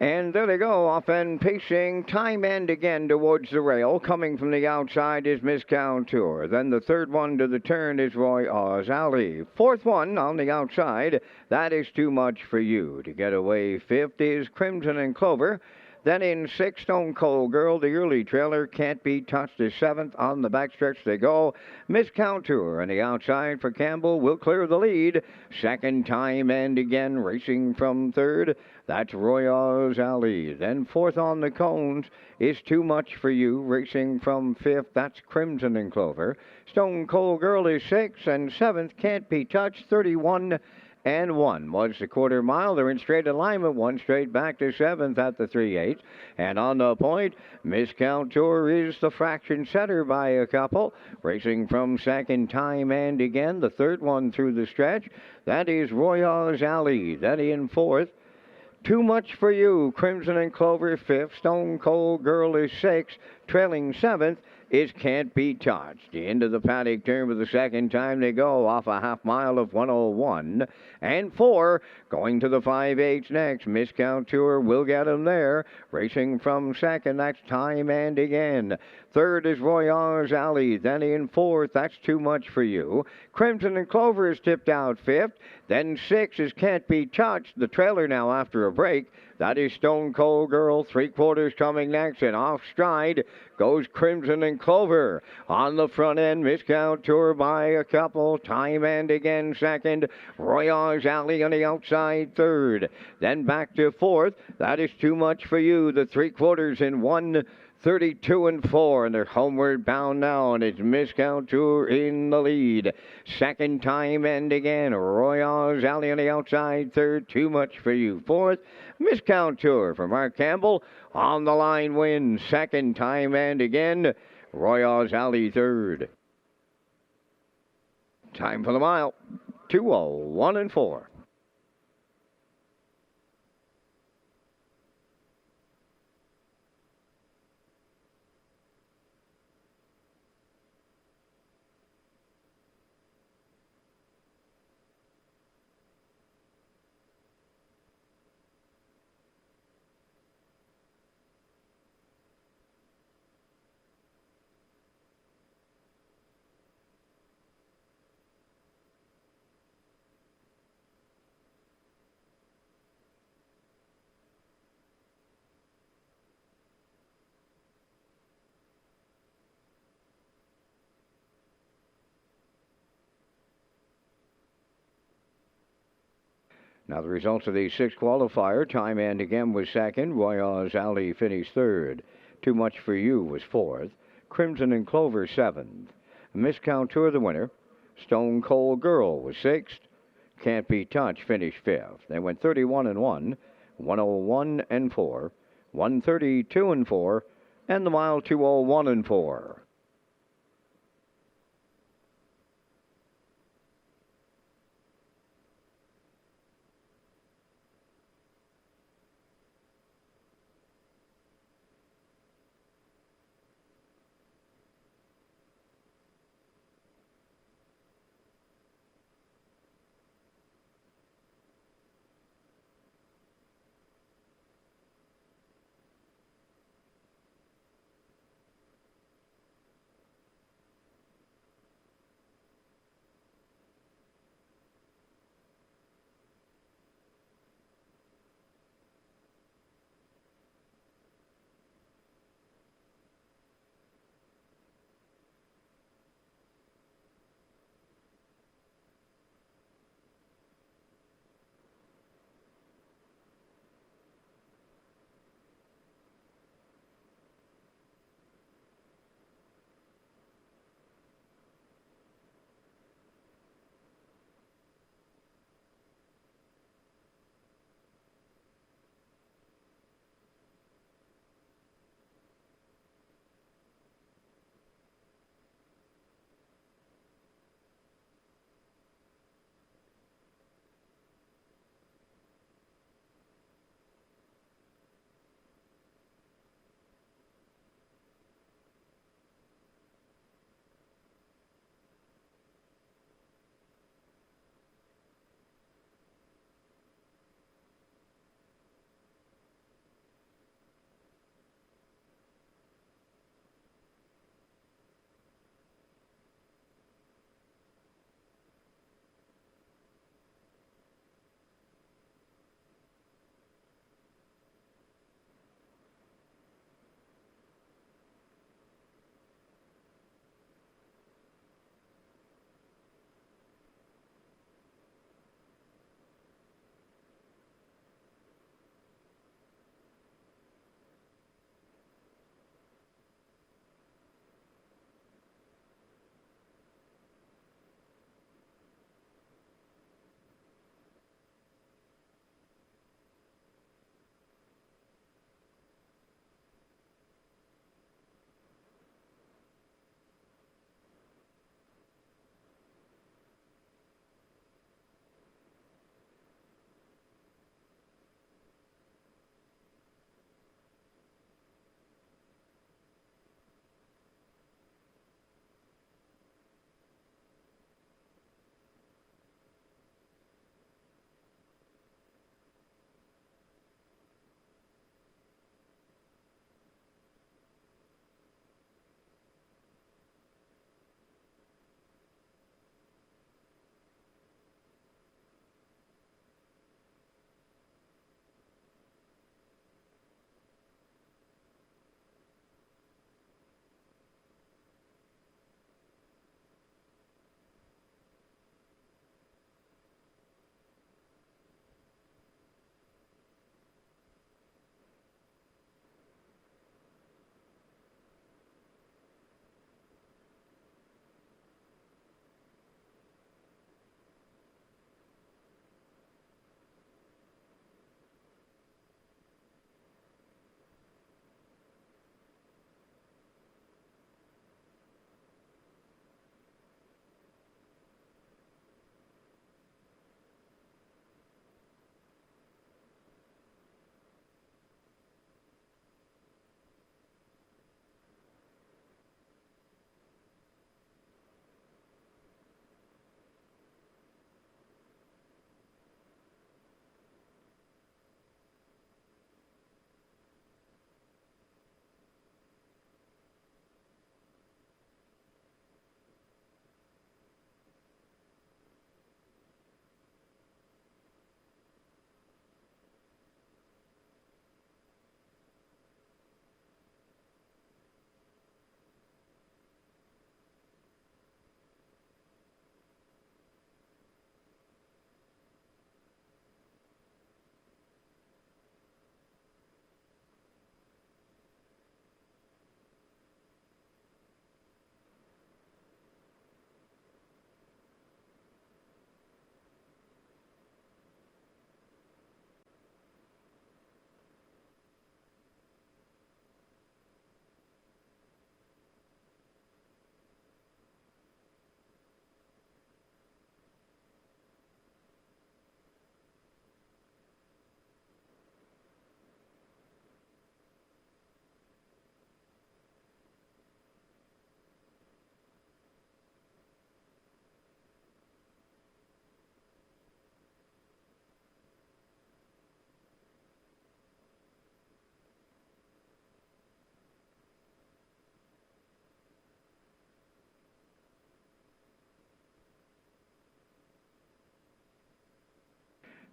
Speaker 1: And there they go, off and pacing, Time and Again towards the rail. Coming from the outside is Miss Contour. Then the third one to the turn is Royale's Alley. Fourth one on the outside, that is Too Much for You. To get away, fifth is Crimson and Clover. Then in sixth, Stone Cold Girl, the early trailer, Can't Be Touched, is seventh. On the backstretch they go. Miss Contour on the outside for Campbell will clear the lead. Second, Time and Again, racing from third. That's Royale's Alley. Then fourth on the cones is Too Much for You, racing from fifth. That's Crimson and Clover. Stone Cold Girl is sixth, and seventh, Can't Be Touched, 31. and 1 was the quarter mile. They're in straight alignment, one straight back to 7th at the 3/8. And on the point, Miss Contour is the fraction setter by a couple. Racing from second, Time and Again, the third one through the stretch. That is Royals Alley. Then in 4th, Too Much for You, Crimson and Clover 5th. Stone Cold Girl is 6th. Trailing 7th is Can't Be Touched. Into the paddock turn for the second time they go, off a half mile of 101. And 4, going to the 5/8 next. Miss Contour will get him there. Racing from second, that's Time and Again. Third is Royals Alley. Then in 4th, that's Too Much for You. Crimson and Clover is tipped out 5th. Then 6 is Can't Be Touched. The trailer now after a break. That is Stone Cold Girl. 3/4 coming next, and off stride goes Crimson and Clover. On the front end, Miss Contour by a couple. Time and Again second. Royals Alley on the outside third. Then back to 4th. That is Too Much for You. The 3/4 in 1:32 and 4, and they're homeward bound now, and it's Miss Contour in the lead. Second, Time and Again. Royals Alley on the outside third. Too Much for You 4th. Miss Contour for Mark Campbell on the line wins. Second, Time and Again. Royals Alley third. Time for the mile. 2:01 and 4. Now the results of the 6th qualifier. Time and Again was second. Royals Alley finished third. Too Much for You was 4th. Crimson and Clover 7th. Miss Contour the winner. Stone Cold Girl was 6th. Can't Be Touched finished 5th. They went 31 and 1, 101 and 4, 132 and 4, and the mile 2:01 and 4.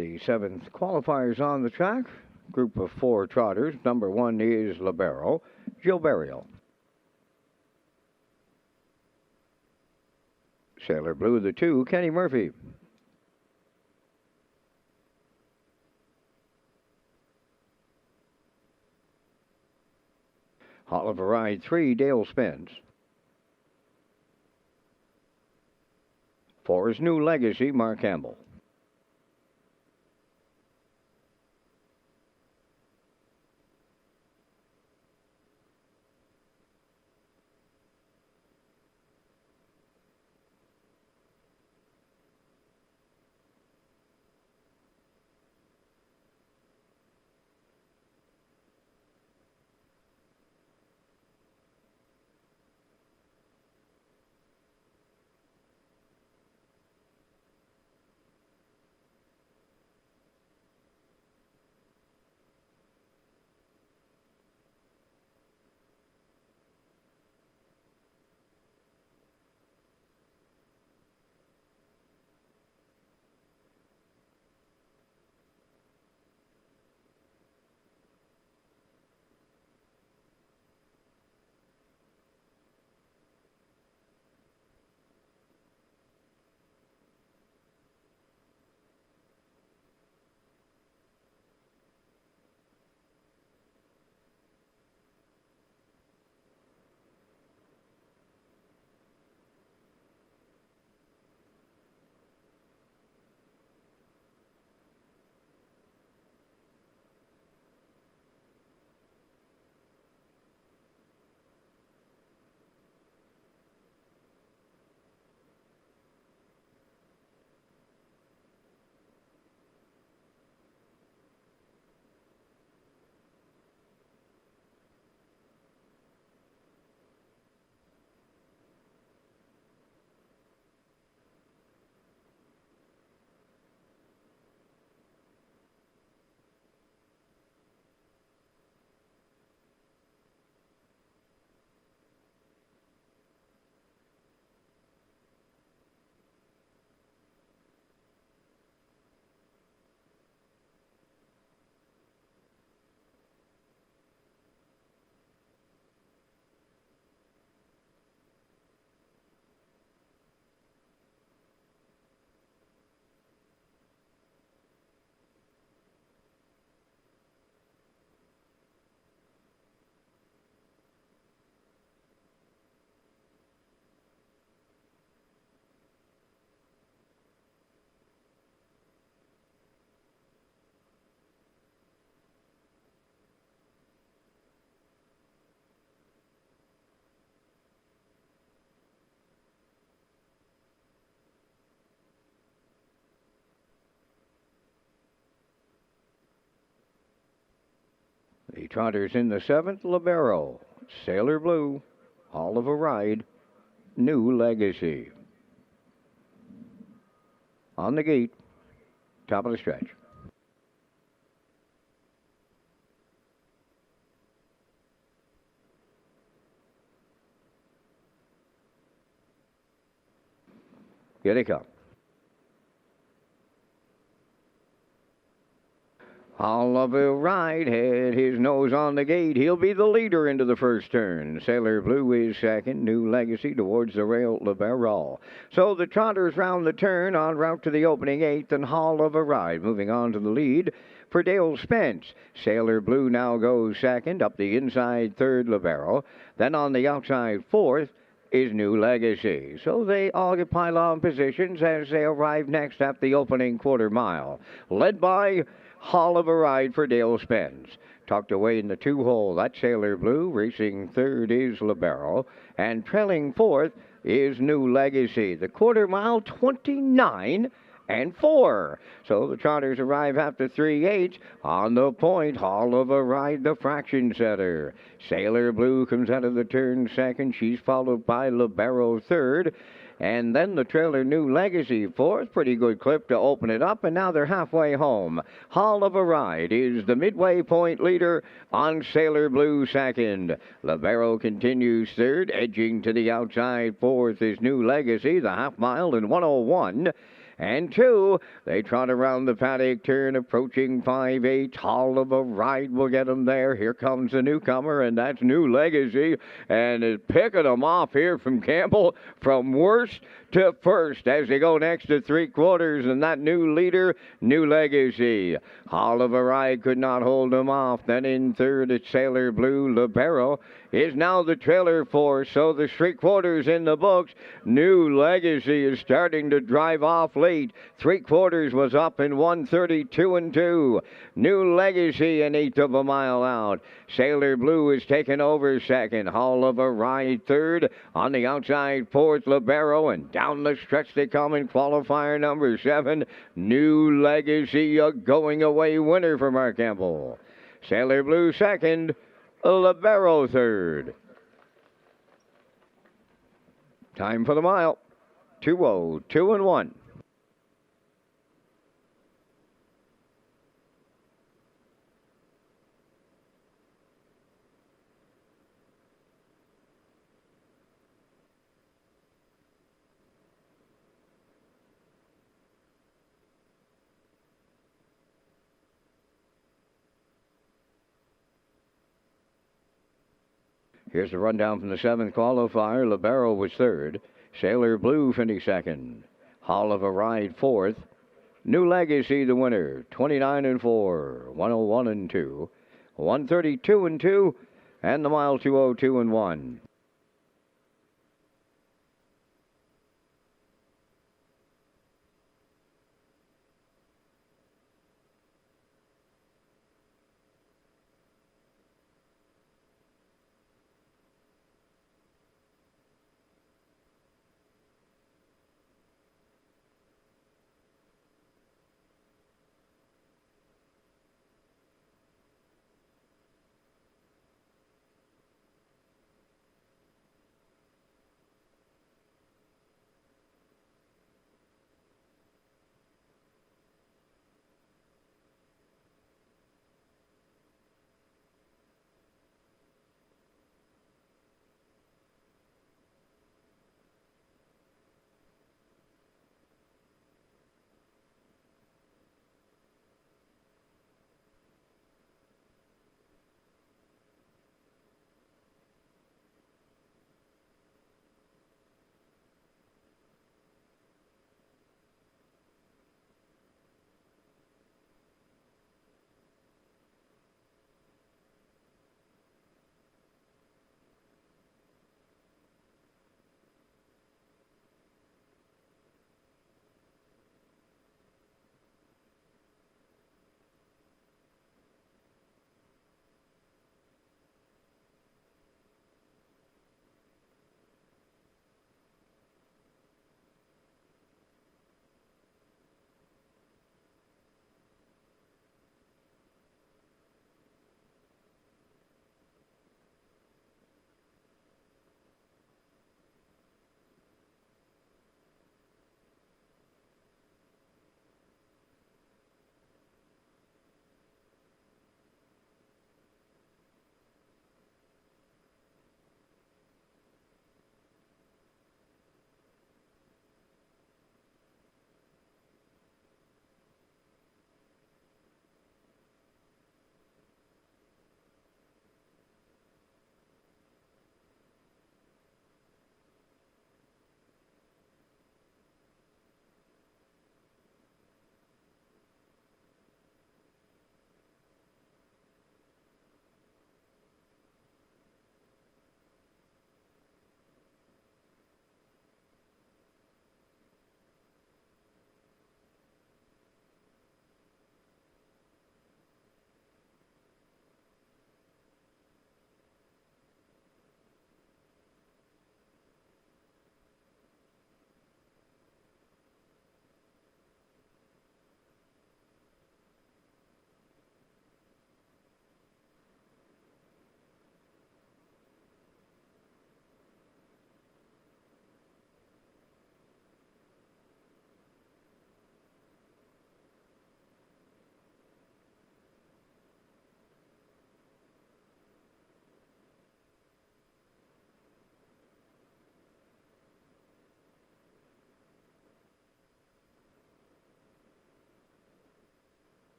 Speaker 1: The 7th qualifiers on the track. Group of 4 trotters. Number 1 is Libero, Joe Burial. Sailor Blue, the 2, Kenny Murphy. Oliver Ride 3, Dale Spence. 4 is New Legacy, Mark Campbell. The trotters in the 7th, Libero, Sailor Blue, Oliver Ride, New Legacy. On the gate, top of the stretch. Here they come. Oliver Ride had his nose on the gate. He'll be the leader into the first turn. Sailor Blue is second. New Legacy towards the rail, Libero. So the trotters round the turn en route to the opening 8th, and Oliver Ride moving on to the lead for Dale Spence. Sailor Blue now goes second. Up the inside 3rd, Libero. Then on the outside 4th is New Legacy. So they all get pylon positions as they arrive next at the opening quarter mile. Led by Oliver Ride for Dale Spence. Tucked away in the 2-hole, that's Sailor Blue. Racing 3rd is Libero. And trailing 4th is New Legacy. The quarter mile, 29 and 4. So the trotters arrive after 3/8. On the point, Oliver Ride, the fraction setter. Sailor Blue comes out of the turn second. She's followed by Libero 3rd. And then the trailer New Legacy 4th. Pretty good clip to open it up, and now they're halfway home. Oliver Ride is the midway point leader on Sailor Blue 2nd. Libero continues 3rd, edging to the outside 4th is New Legacy, the half mile in 1:01. and 2. They trot around the paddock turn, approaching 5-8. Hall of a Ride will get them there. Here comes the newcomer, and that's New Legacy, and is picking them off here from Campbell from worst to first as they go next to 3/4, and that new leader, New Legacy. Hall of a Ride could not hold him off. Then in third, it's Sailor Blue. Libero is now the trailer for, so the 3/4 in the books. New Legacy is starting to drive off late. 3/4 was up in 1:32 and 2. New Legacy an eighth of a mile out. Sailor Blue is taking over second. Hall of a Ride third. On the outside, fourth, Libero, and down the stretch they come in qualifier number 7. New Legacy, a going-away winner for Mark Campbell. Sailor Blue second, Libero third. Time for the mile, 2:02 and 1. Here's the rundown from the 7th qualifier. Libero was third. Sailor Blue finished second. Hall of a Ride fourth. New Legacy the winner. 29 and 4. 101 and 2. 132 and 2. And the mile 2:02 and 1.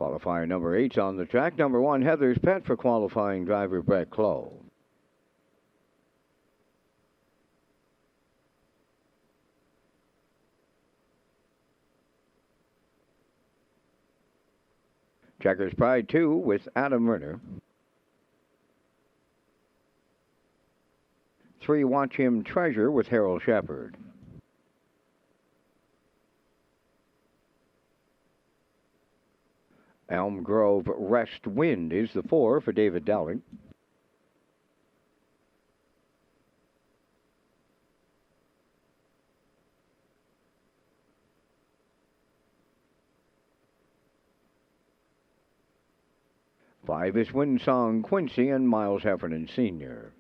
Speaker 1: Qualifier number 8's on the track. Number 1, Heather's Pet for qualifying driver Brett Clough. Checkers Pride 2 with Adam Ritter. 3, Watch Him Treasure with Harold Shepard. Elm Grove Rest Wind is the 4 for David Dowling. Five is Windsong Quincy and Miles Heffernan Sr.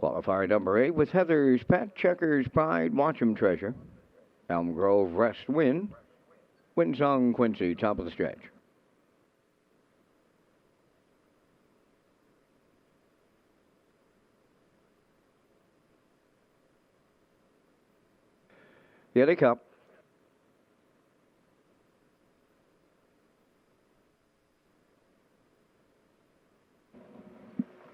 Speaker 1: Qualifier number 8 with Heather's Pet, Checkers Pride, Watch 'em Treasure. Elm Grove Rest Wind. Windsong Quincy, top of the stretch. Here they come.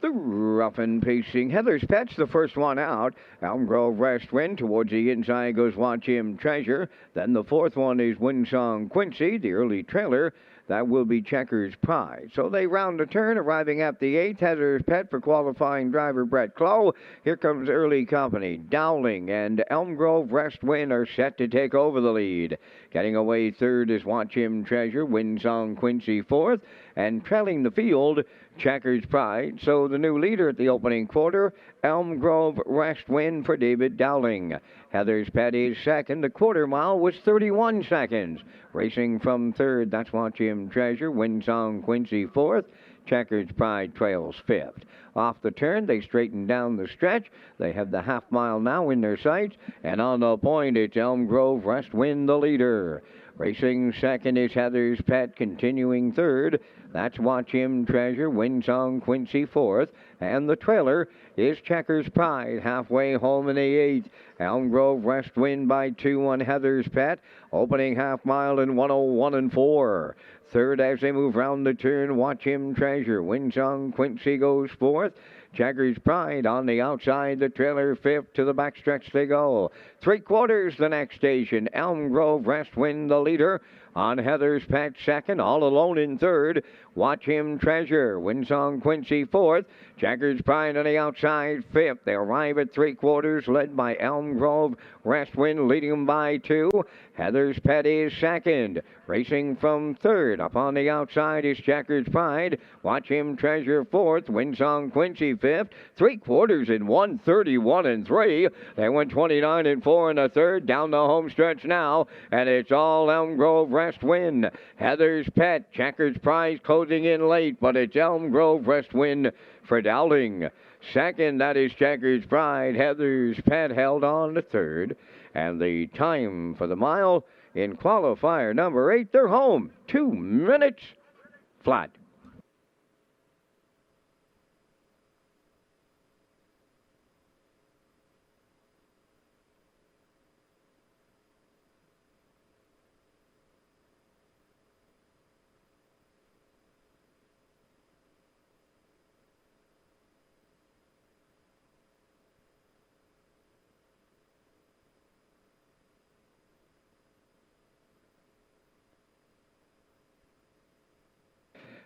Speaker 1: The rough and pacing Heather's Pet's the first one out. Elm Grove West Wind towards the inside goes Watch Him Treasure. Then the fourth one is Windsong Quincy, the early trailer. That will be Checkers Pride. So they round the turn, arriving at the 8th. Heather's Pet for qualifying driver Brett Clough. Here comes early company. Dowling and Elm Grove West Wind are set to take over the lead. Getting away third is Watch Him Treasure, Windsong Quincy fourth. And trailing the field, Checkers Pride. So the new leader at the opening quarter, Elm Grove West Wind for David Dowling. Heather's Pet is second. The quarter mile was 31 seconds. Racing from third, that's Watch Him Treasure. Windsong Quincy fourth. Checkers Pride trails fifth. Off the turn, they straighten down the stretch. They have the half mile now in their sights. And on the point, it's Elm Grove West Wind, the leader. Racing second is Heather's Pet, continuing third. That's Watch Him Treasure, Windsong Quincy fourth. And the trailer is Checkers Pride, halfway home in the 8th. Elm Grove West Wind by 2 on Heather's Pet. Opening half mile in 1:01 and 4. Third as they move round the turn, Watch Him Treasure. Windsong Quincy goes fourth. Checkers Pride on the outside, the trailer fifth. To the backstretch they go. 3/4 the next station. Elm Grove West Wind, the leader. On Heather's Pet second, all alone in third. Watch Him Treasure. Windsong Quincy fourth. Checkers Pride on the outside fifth. They arrive at 3/4, led by Elm Grove West Wind, leading them by 2. Heather's Pet is second. Racing from third. Up on the outside is Checkers Pride. Watch Him Treasure fourth. Windsong Quincy fifth. 3/4 in 1:31 and 3. They went 29 and 4 in the third. Down the home stretch now, and it's all Elm Grove West Wind. Heather's Pet, Checkers Pride closing in late, but it's Elm Grove West Wind for Dowling. Second, that is Checkers Pride. Heather's Pet held on to third. And the time for the mile in qualifier number 8, they're home. 2 minutes flat.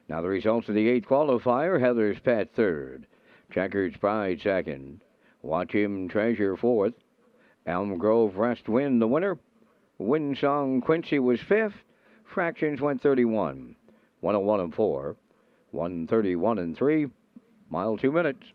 Speaker 1: Now the results of the 8th qualifier, Heather's Pet third. Checkers Pride second. Watch Him Treasure fourth. Elm Grove West Wind the winner. Windsong Quincy was fifth. Fractions went 31. 1:01 and 4. 1:31 and 3. Mile 2 minutes.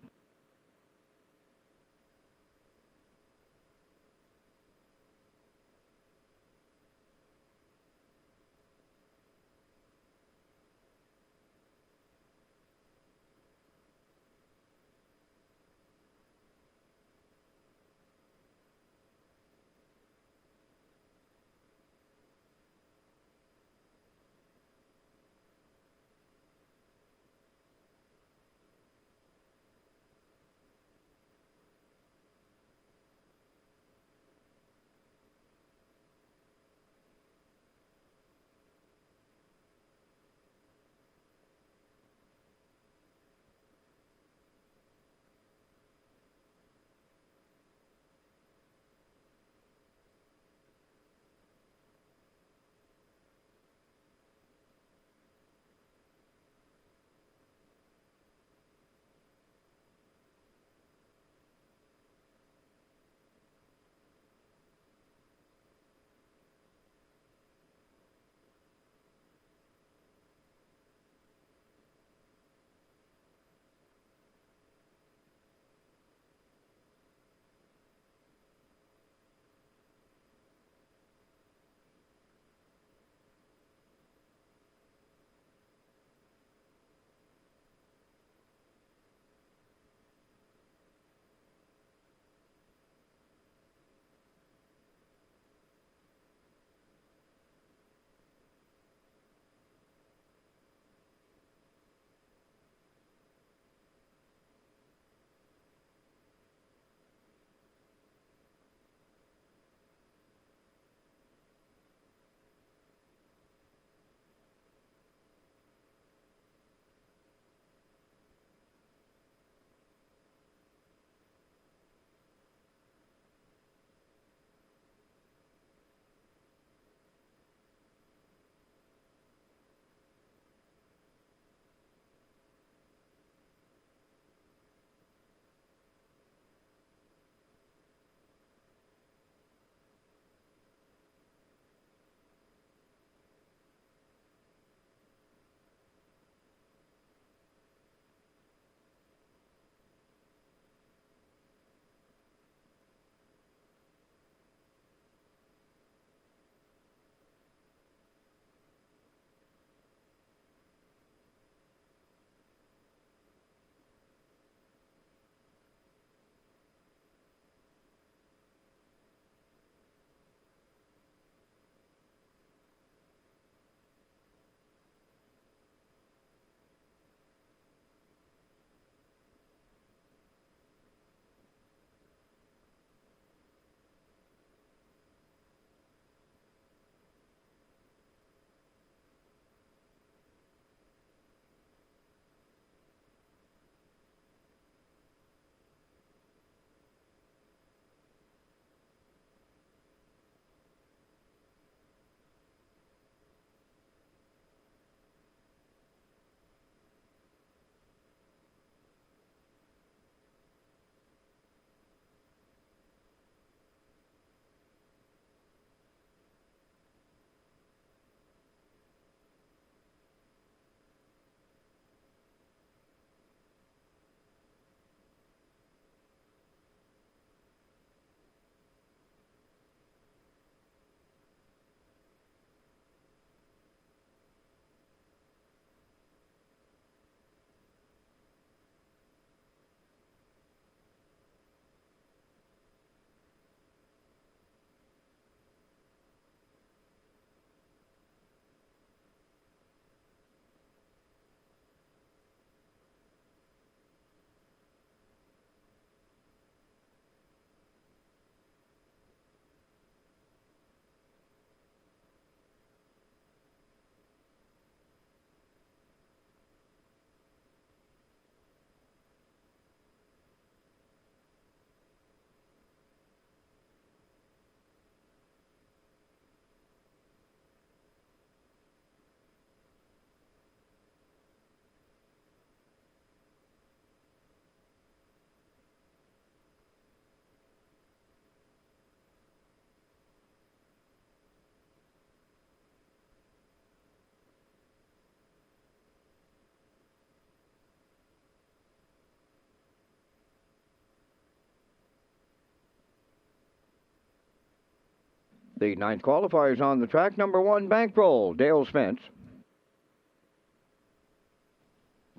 Speaker 1: The ninth qualifier is on the track. Number 1, Bankroll, Dale Spence.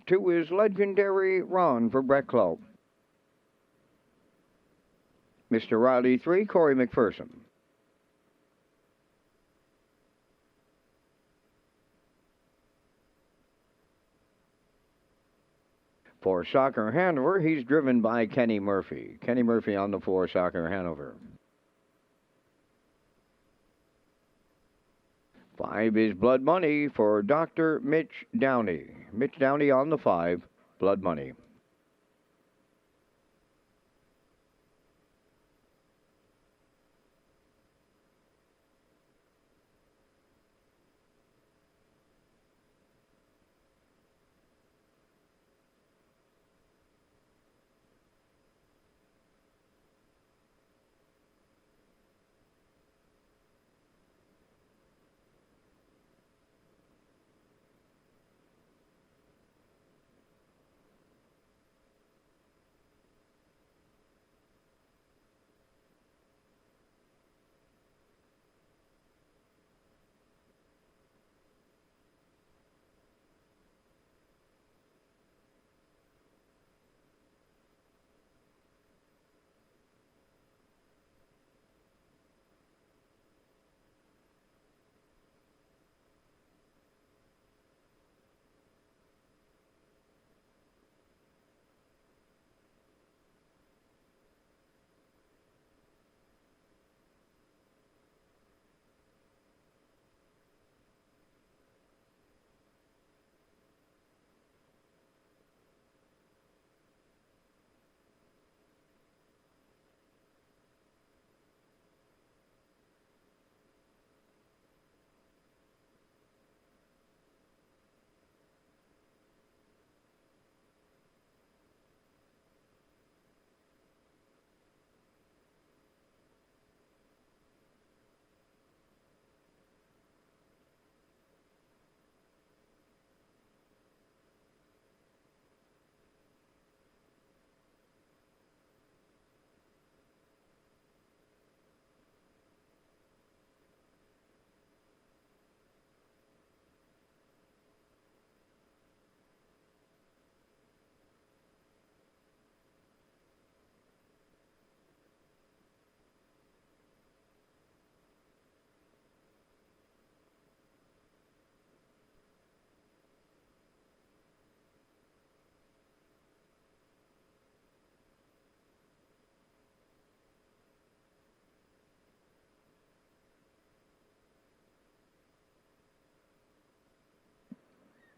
Speaker 1: 2 is Legendary Ron for Brett Clough. Mr. Riley 3, Corey McPherson. For Soccer Hanover, he's driven by Kenny Murphy. Kenny Murphy on the 4, Soccer Hanover. 5 is Blood Money for Dr. Mitch Downey. Mitch Downey on the 5, Blood Money.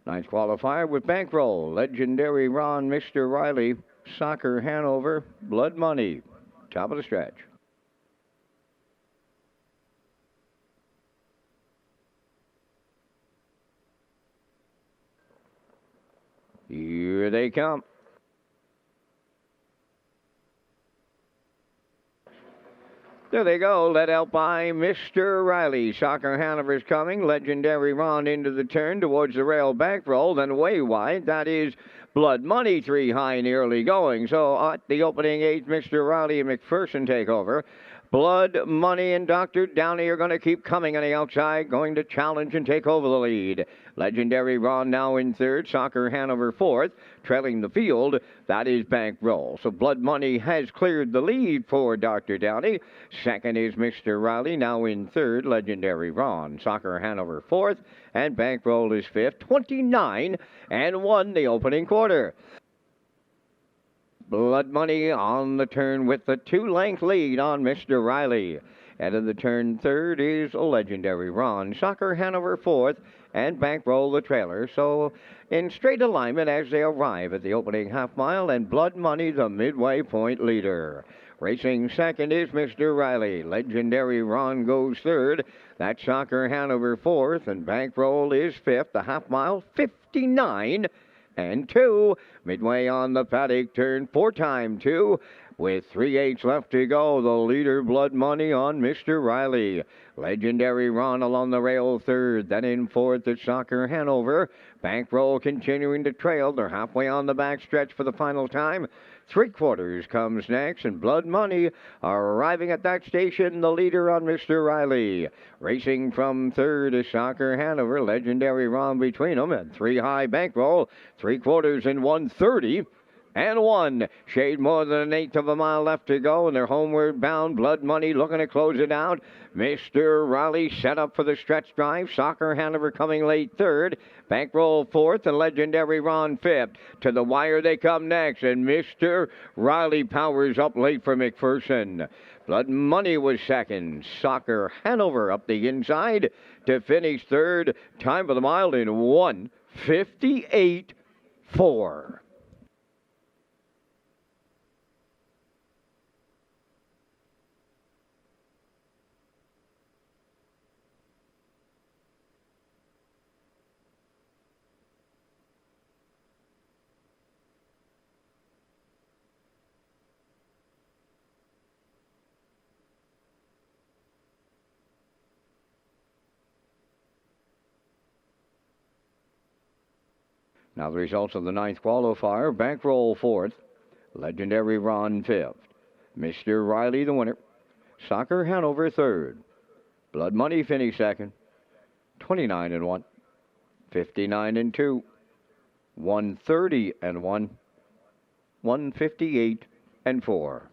Speaker 1: Ninth qualifier with Bankroll, Legendary Ron, Mr. Riley, Soccer Hanover, Blood Money. Top of the stretch. Here they come. There they go, led out by Mr. Riley. Soccer Hanover's coming. Legendary Ron into the turn towards the rail Bankroll, then way wide. That is Blood Money 3 high in the early going. So at the opening 8, Mr. Riley and McPherson take over. Blood Money and Dr. Downey are going to keep coming on the outside, going to challenge and take over the lead. Legendary Ron now in third, Soccer Hanover fourth, trailing the field. That is Bankroll. So Blood Money has cleared the lead for Dr. Downey. Second is Mr. Riley, now in third, Legendary Ron. Soccer Hanover fourth, and Bankroll is fifth, 29-1 the opening quarter. Blood Money on the turn with the 2-length lead on Mr. Riley. Out of the turn third is Legendary Ron. Soccer Hanover fourth, and Bankroll the trailer. So in straight alignment as they arrive at the opening half mile, and Blood Money the midway point leader. Racing second is Mr. Riley. Legendary Ron goes third. That's Soccer Hanover fourth, and Bankroll is fifth. The half mile, 59-2. Midway on the paddock, turn 4 time 2. With 3/8 left to go, the leader, Blood Money, on Mr. Riley. Legendary Ron along the rail third. Then in fourth, it's Soccer Hanover. Bankroll continuing to trail. They're halfway on the back stretch for the final time. 3/4 comes next, and Blood Money arriving at that station, the leader on Mr. Riley. Racing from third is Soccer Hanover. Legendary Ron between them, and 3 high Bankroll. 3/4 in 1:30. And 1. Shade more than 1/8 of a mile left to go, and they're homeward bound. Blood Money looking to close it out. Mr. Riley set up for the stretch drive. Soccer Hanover coming late third. Bankroll fourth, and Legendary Ron fifth. To the wire they come next, and Mr. Riley powers up late for McPherson. Blood Money was second. Soccer Hanover up the inside to finish third. Time for the mile in 1:58.4. Now the results of the 9th qualifier. Bankroll fourth. Legendary Ron fifth. Mr. Riley the winner. Soccer Hanover third. Blood Money finished second. 29-1. 59-2. 130-1. 158-4.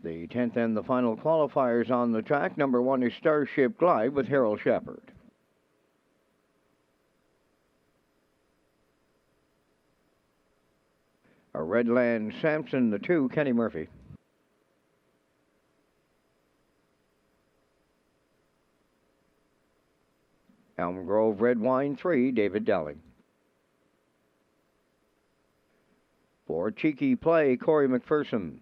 Speaker 1: The 10th and the final qualifiers on the track. Number 1 is Starship Glide with Harold Shepard. A Redland Sampson, the 2, Kenny Murphy. Elm Grove Red Wine, 3, David Dowling. 4, Cheeky Play, Corey McPherson.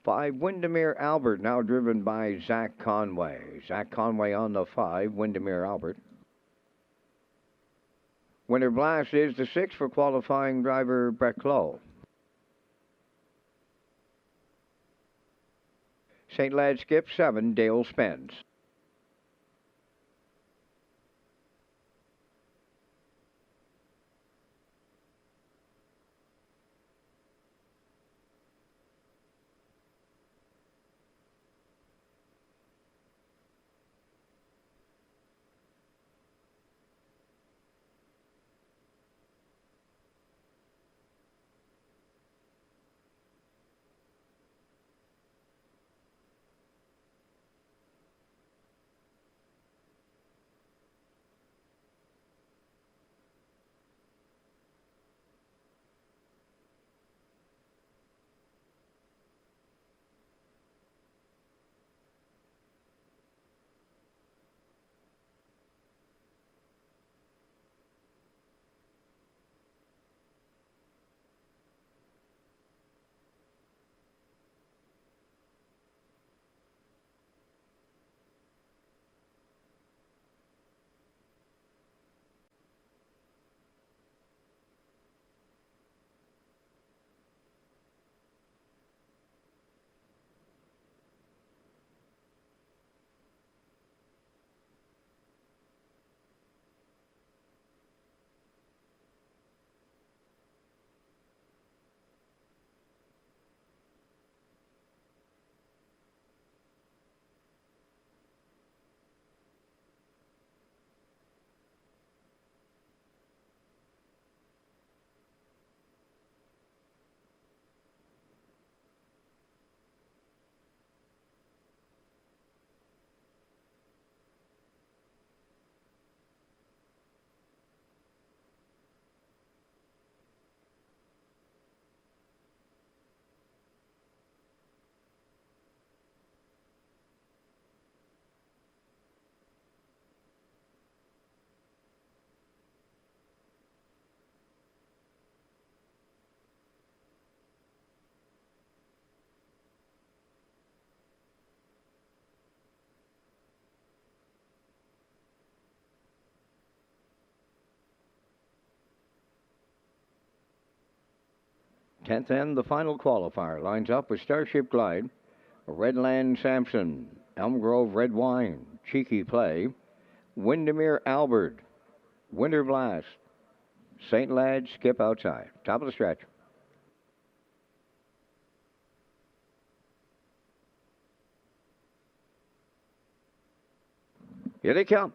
Speaker 1: 5, Windermere Albert, now driven by Zach Conway. Zach Conway on the 5, Windermere Albert. Winter Blast is the 6 for qualifying driver Brett Clough. St. Lad Skip, 7, Dale Spence. Tenth and the final qualifier lines up with Starship Glide, Redland Sampson, Elm Grove Red Wine, Cheeky Play, Windermere Albert, Winter Blast, St. Lad Skip Outside. Top of the stretch. Here they come.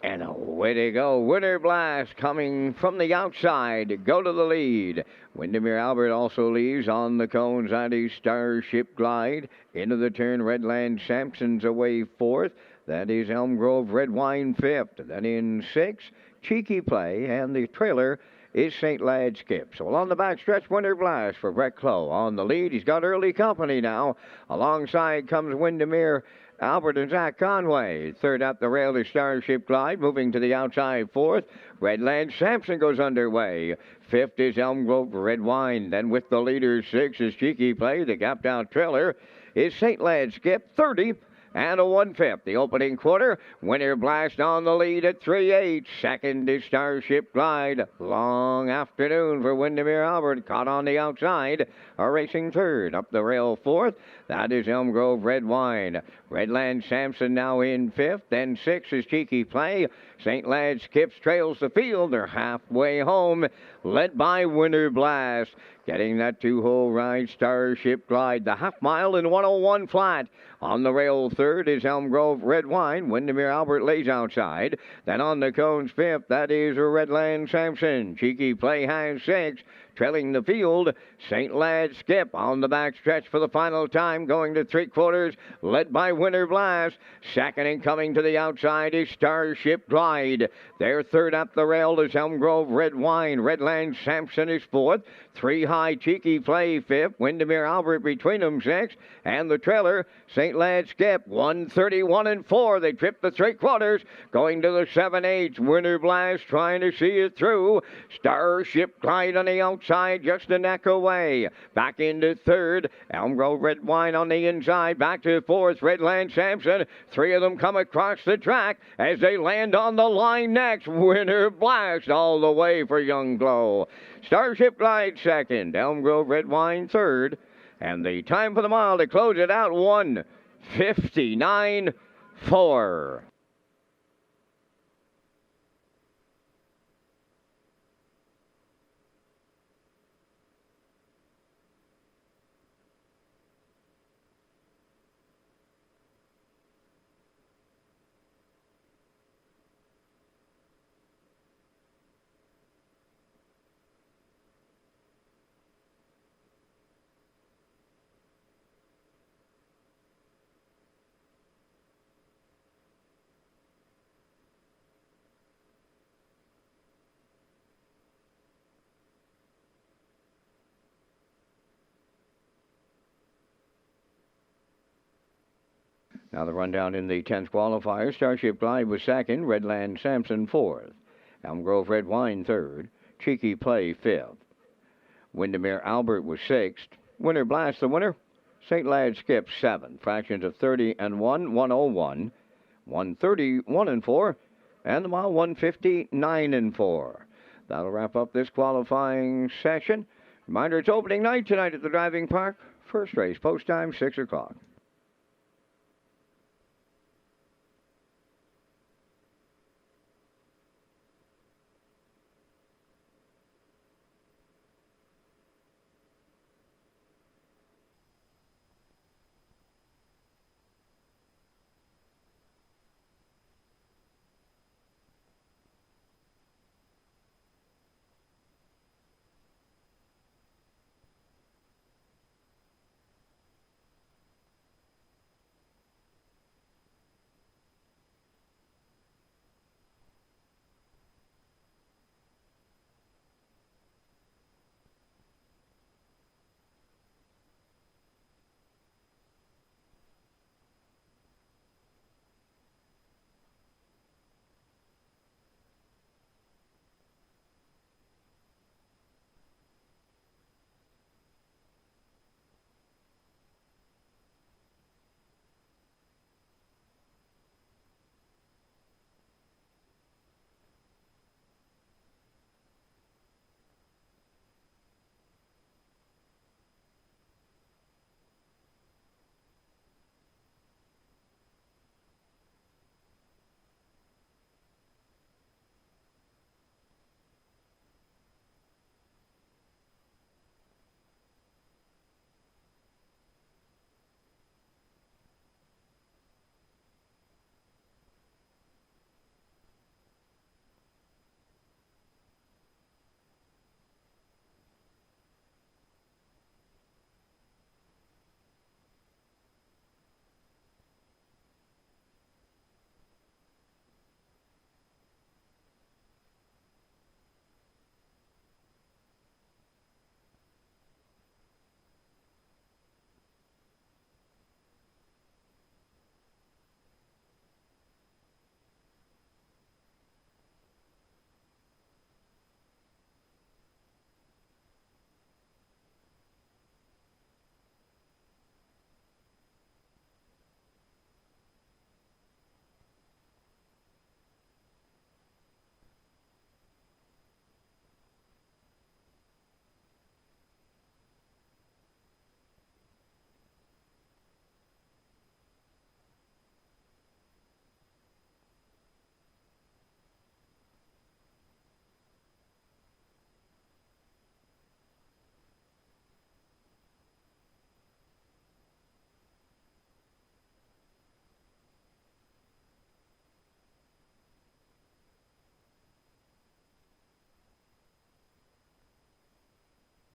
Speaker 1: And away they go. Winter Blast coming from the outside to go to the lead. Windermere Albert also leaves on the cones. That is Starship Glide. Into the turn, Redland Sampson's away 4th. That is Elm Grove Red Wine 5th. Then in 6th, Cheeky Play. And the trailer is St. Lad Skip. So along the back stretch, Winter Blast for Brett Clough on the lead. He's got early company now. Alongside comes Windermere Albert and Zach Conway. 3rd up the rail is Starship Glide, moving to the outside 4th. Redland Sampson goes underway. 5th is Elm Grove Red Wine. Then with the leader, 6th is Cheeky Play. The gapped out trailer is St. Lad Skip, 30 and a 1/5. The opening quarter, Winter Blast on the lead at 3-8. 2nd is Starship Glide. Long afternoon for Windermere Albert, caught on the outside. A racing 3rd. Up the rail 4th, that is Elm Grove Red Wine. Redland Sampson now in 5th. Then 6 is Cheeky Play. St. Lad Skips trails the field. They're halfway home, led by Winter Blast. Getting that 2-hole ride, Starship Glide. The half mile in 101 flat. On the rail 3rd is Elm Grove Red Wine. Windermere Albert lays outside. Then on the cones 5th, that is Redland Sampson. Cheeky Play has 6. Trailing the field, St. Lad Skip on the back stretch for the final time, going to 3/4, led by Winter Blast. Second and coming to the outside is Starship Glide. They're 3rd up the rail is Elm Grove Red Wine. Redland Sampson is 4th. 3 high Cheeky Play 5th. Windermere Albert between them 6th. And the trailer, St. Lad Skip, 1:31 and 4. They trip the 3/4, going to the 7/8. Winter Blast trying to see it through. Starship Glide on the outside, just a neck away. Back into 3rd. Elm Grove Red Wine on the inside. Back to 4th. Redland Sampson. 3 of them come across the track as they land on the line next. Winter Blast all the way for Young Glow. Starship Glide 2nd. Elm Grove Red Wine 3rd. And the time for the mile to close it out, 1:59.4. Now the rundown in the 10th qualifier. Starship Glide was 2nd. Redland Sampson 4th. Elm Grove Red Wine 3rd. Cheeky Play 5th. Windermere Albert was 6th. Winter Blast the winner. St. Lad Skip 7th. Fractions of 30 and 1, 101. 131 and 4. And the mile 1:59 and 4. That'll wrap up this qualifying session. Reminder, it's opening night tonight at the driving park. First race, post time 6 o'clock.